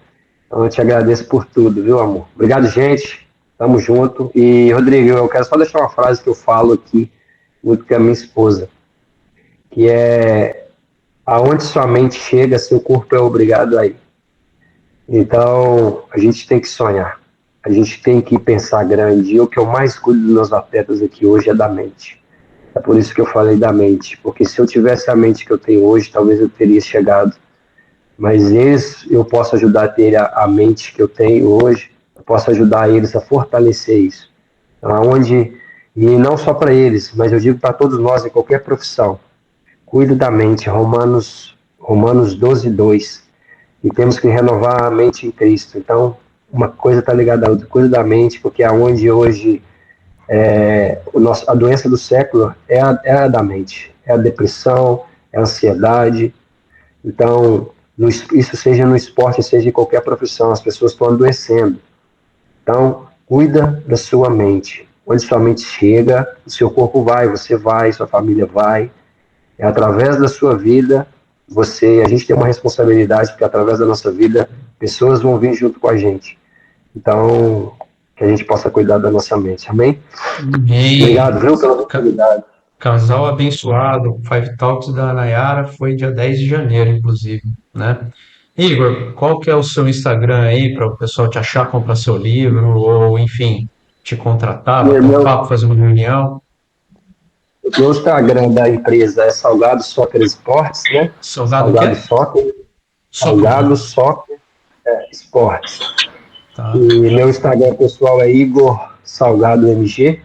Então eu te agradeço por tudo, viu, amor? Obrigado, gente, tamo junto. E, Rodrigo, eu quero só deixar uma frase que eu falo aqui, muito com a minha esposa, que é: aonde sua mente chega, seu corpo é obrigado a ir. Então, a gente tem que sonhar. A gente tem que pensar grande. E o que eu mais cuido dos meus atletas aqui hoje é da mente. É por isso que eu falei da mente. Porque se eu tivesse a mente que eu tenho hoje, talvez eu teria chegado. Mas eu posso ajudar a ter a mente que eu tenho hoje. Eu posso ajudar eles a fortalecer isso. Então, e não só para eles, mas eu digo para todos nós, em qualquer profissão. Cuide da mente. Romanos 12:2. E temos que renovar a mente em Cristo. Então, uma coisa está ligada à outra, coisa da mente, porque aonde hoje a doença do século é a da mente, é a depressão, é a ansiedade. Então, isso seja no esporte, seja em qualquer profissão, as pessoas estão adoecendo. Então, cuida da sua mente. Onde sua mente chega, o seu corpo vai, você vai, sua família vai. É através da sua vida, a gente tem uma responsabilidade, porque através da nossa vida, pessoas vão vir junto com a gente. Então, que a gente possa cuidar da nossa mente. Amém? Obrigado, viu, pela oportunidade. Casal abençoado, Five Talks da Nayara foi dia 10 de janeiro, inclusive, né? Igor, qual que é o seu Instagram aí para o pessoal te achar, comprar seu livro, ou enfim, te contratar, bater um papo, fazer uma reunião? O Instagram da empresa é Salgado Soccer Esportes, né? Salgado Soccer. Salgado Soccer Esportes. Tá. E meu Instagram pessoal é Igor Salgado MG.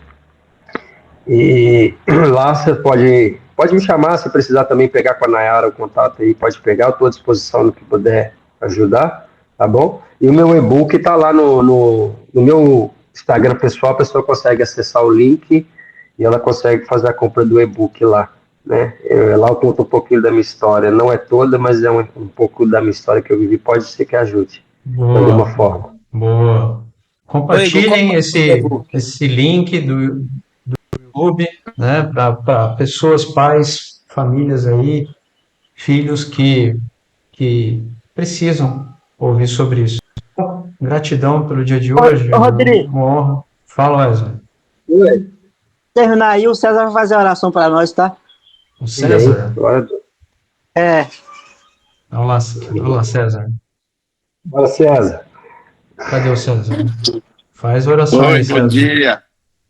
E lá você pode me chamar, se precisar também pegar com a Nayara o contato aí, pode pegar, eu estou à disposição no que puder ajudar, tá bom? E o meu e-book está lá no meu Instagram pessoal, a pessoa consegue acessar o link e ela consegue fazer a compra do e-book lá, né? Lá eu conto um pouquinho da minha história, não é toda, mas é um pouco da minha história que eu vivi, pode ser que ajude, de alguma forma. Boa. Compartilhem esse link do YouTube, né, para pessoas, pais, famílias aí, filhos que precisam ouvir sobre isso. Gratidão pelo dia de hoje. Rodrigo. Uma honra. Fala, Wesley. Oi. Terminar aí, o César vai fazer a oração para nós, tá? O César? Olá, César. Olá, César. Cadê o César? Faz oração aí, César. Bom dia.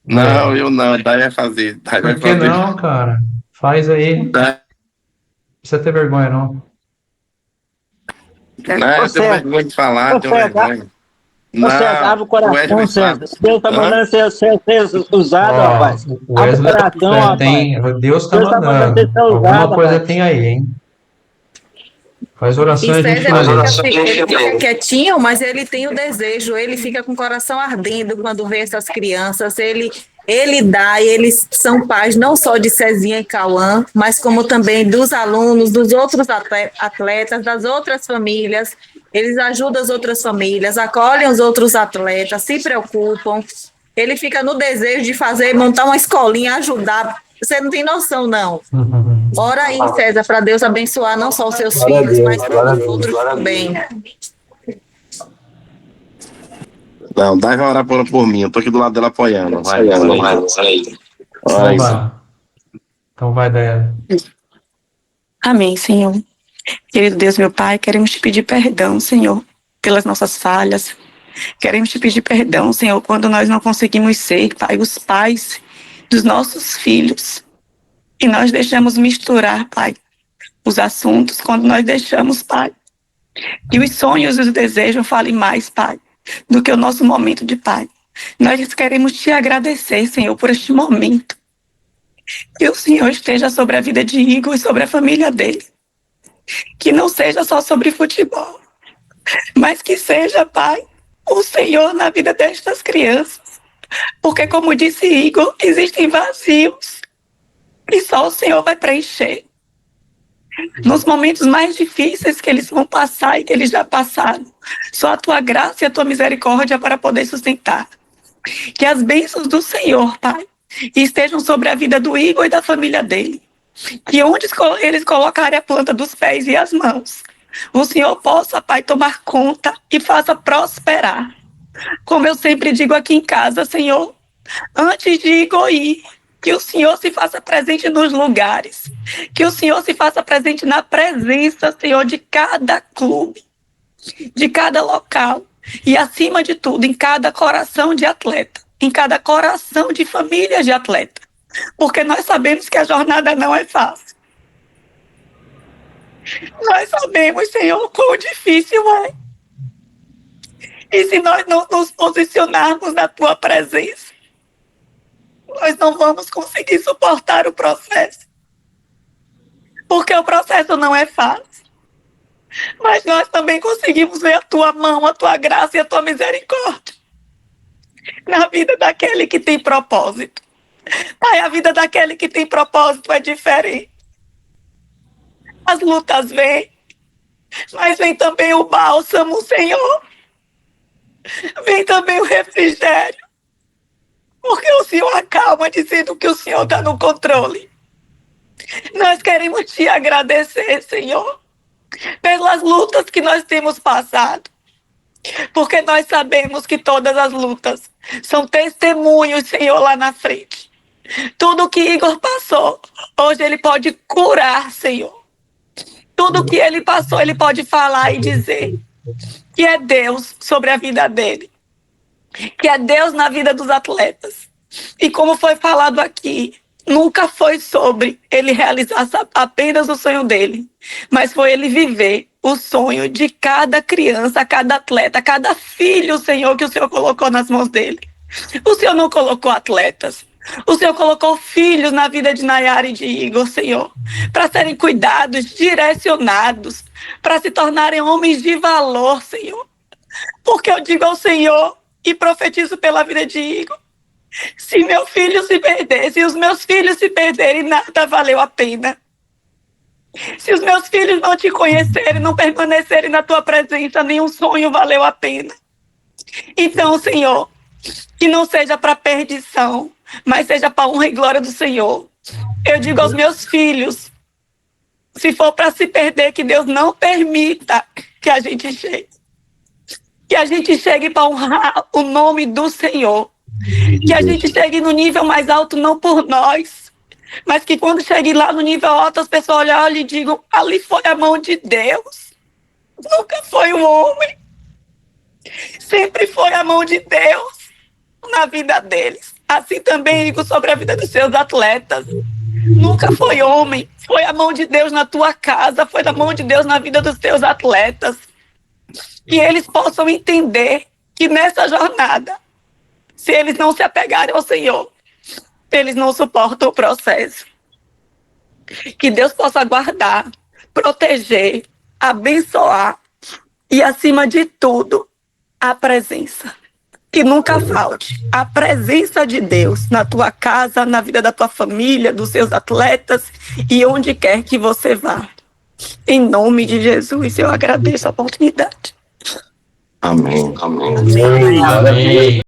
Não, eu não. Daí vai fazer. Por que não, cara? Faz aí. Não precisa ter vergonha, não. Não, eu tenho vergonha de falar, tenho vergonha. Não, César, abre o coração, César. Deus está mandando ser usado, rapaz. Abre o coração, rapaz. Deus está mandando. Alguma coisa tem aí, hein? Faz oração e a gente faz. Ele fica quietinho, mas ele tem o desejo, ele fica com o coração ardendo quando vê essas crianças, ele Ele dá e eles são pais não só de Cezinha e Cauã, mas como também dos alunos, dos outros atletas, das outras famílias. Eles ajudam as outras famílias, acolhem os outros atletas, se preocupam. Ele fica no desejo de fazer, montar uma escolinha, ajudar. Você não tem noção, não. Ora aí, César, para Deus abençoar não só os seus filhos, mas todos os outros também. Não, Dai vai orar por mim. Eu tô aqui do lado dela apoiando. Vai. Então vai, Daiane. Amém, Senhor. Querido Deus, meu Pai, queremos te pedir perdão, Senhor, pelas nossas falhas. Queremos te pedir perdão, Senhor, quando nós não conseguimos ser, Pai, os pais dos nossos filhos. E nós deixamos misturar, Pai, os assuntos, quando nós deixamos, Pai, que os sonhos e os desejos falem mais, Pai, do que o nosso momento de Pai. Nós queremos te agradecer, Senhor, por este momento. Que o Senhor esteja sobre a vida de Igor e sobre a família dele. Que não seja só sobre futebol, mas que seja, Pai, o Senhor na vida destas crianças. Porque, como disse Igor, existem vazios e só o Senhor vai preencher. Nos momentos mais difíceis que eles vão passar e que eles já passaram, só a tua graça e a tua misericórdia para poder sustentar. Que as bênçãos do Senhor, Pai, estejam sobre a vida do Igor e da família dele. Que onde eles colocarem a planta dos pés e as mãos, o Senhor possa, Pai, tomar conta e faça prosperar. Como eu sempre digo aqui em casa, Senhor, antes de Igor ir, que o Senhor se faça presente nos lugares, que o Senhor se faça presente na presença, Senhor, de cada clube, de cada local e, acima de tudo, em cada coração de atleta, em cada coração de família de atleta, porque nós sabemos que a jornada não é fácil. Nós sabemos, Senhor, quão difícil é. E se nós não nos posicionarmos na tua presença, nós não vamos conseguir suportar o processo. Porque o processo não é fácil. Mas nós também conseguimos ver a tua mão, a tua graça e a tua misericórdia na vida daquele que tem propósito. Pai, a vida daquele que tem propósito é diferente. As lutas vêm, mas vem também o bálsamo, Senhor. Vem também o refrigério. Porque o Senhor acalma dizendo que o Senhor está no controle. Nós queremos te agradecer, Senhor, pelas lutas que nós temos passado. Porque nós sabemos que todas as lutas são testemunhos, Senhor, lá na frente. Tudo que Igor passou, hoje ele pode curar, Senhor. Tudo que ele passou, ele pode falar e dizer que é Deus sobre a vida dele. Que é Deus na vida dos atletas. E como foi falado aqui, nunca foi sobre ele realizar apenas o sonho dele, mas foi ele viver o sonho de cada criança, cada atleta, cada filho, Senhor, que o Senhor colocou nas mãos dele. O Senhor não colocou atletas. O Senhor colocou filhos na vida de Nayara e de Igor, Senhor, para serem cuidados, direcionados, para se tornarem homens de valor, Senhor. Porque eu digo ao Senhor e profetizo pela vida de Igor, se meu filho se perder, se os meus filhos se perderem, nada valeu a pena. Se os meus filhos não te conhecerem, não permanecerem na tua presença, nenhum sonho valeu a pena. Então, Senhor, que não seja para perdição, mas seja para honra e glória do Senhor. Eu digo aos meus filhos, se for para se perder, que Deus não permita que a gente chegue. Que a gente chegue para honrar o nome do Senhor. Que a gente chegue no nível mais alto, não por nós, mas que quando chegue lá no nível alto, as pessoas olhem e digam, ali foi a mão de Deus. Nunca foi o homem. Sempre foi a mão de Deus na vida deles. Assim também digo sobre a vida dos seus atletas. Nunca foi homem. Foi a mão de Deus na tua casa. Foi a mão de Deus na vida dos teus atletas. Que eles possam entender que nessa jornada, se eles não se apegarem ao Senhor, eles não suportam o processo. Que Deus possa guardar, proteger, abençoar e, acima de tudo, a presença. que nunca falte a presença de Deus na tua casa, na vida da tua família, dos seus atletas e onde quer que você vá. Em nome de Jesus, eu agradeço a oportunidade. Amém. Amém. Amém.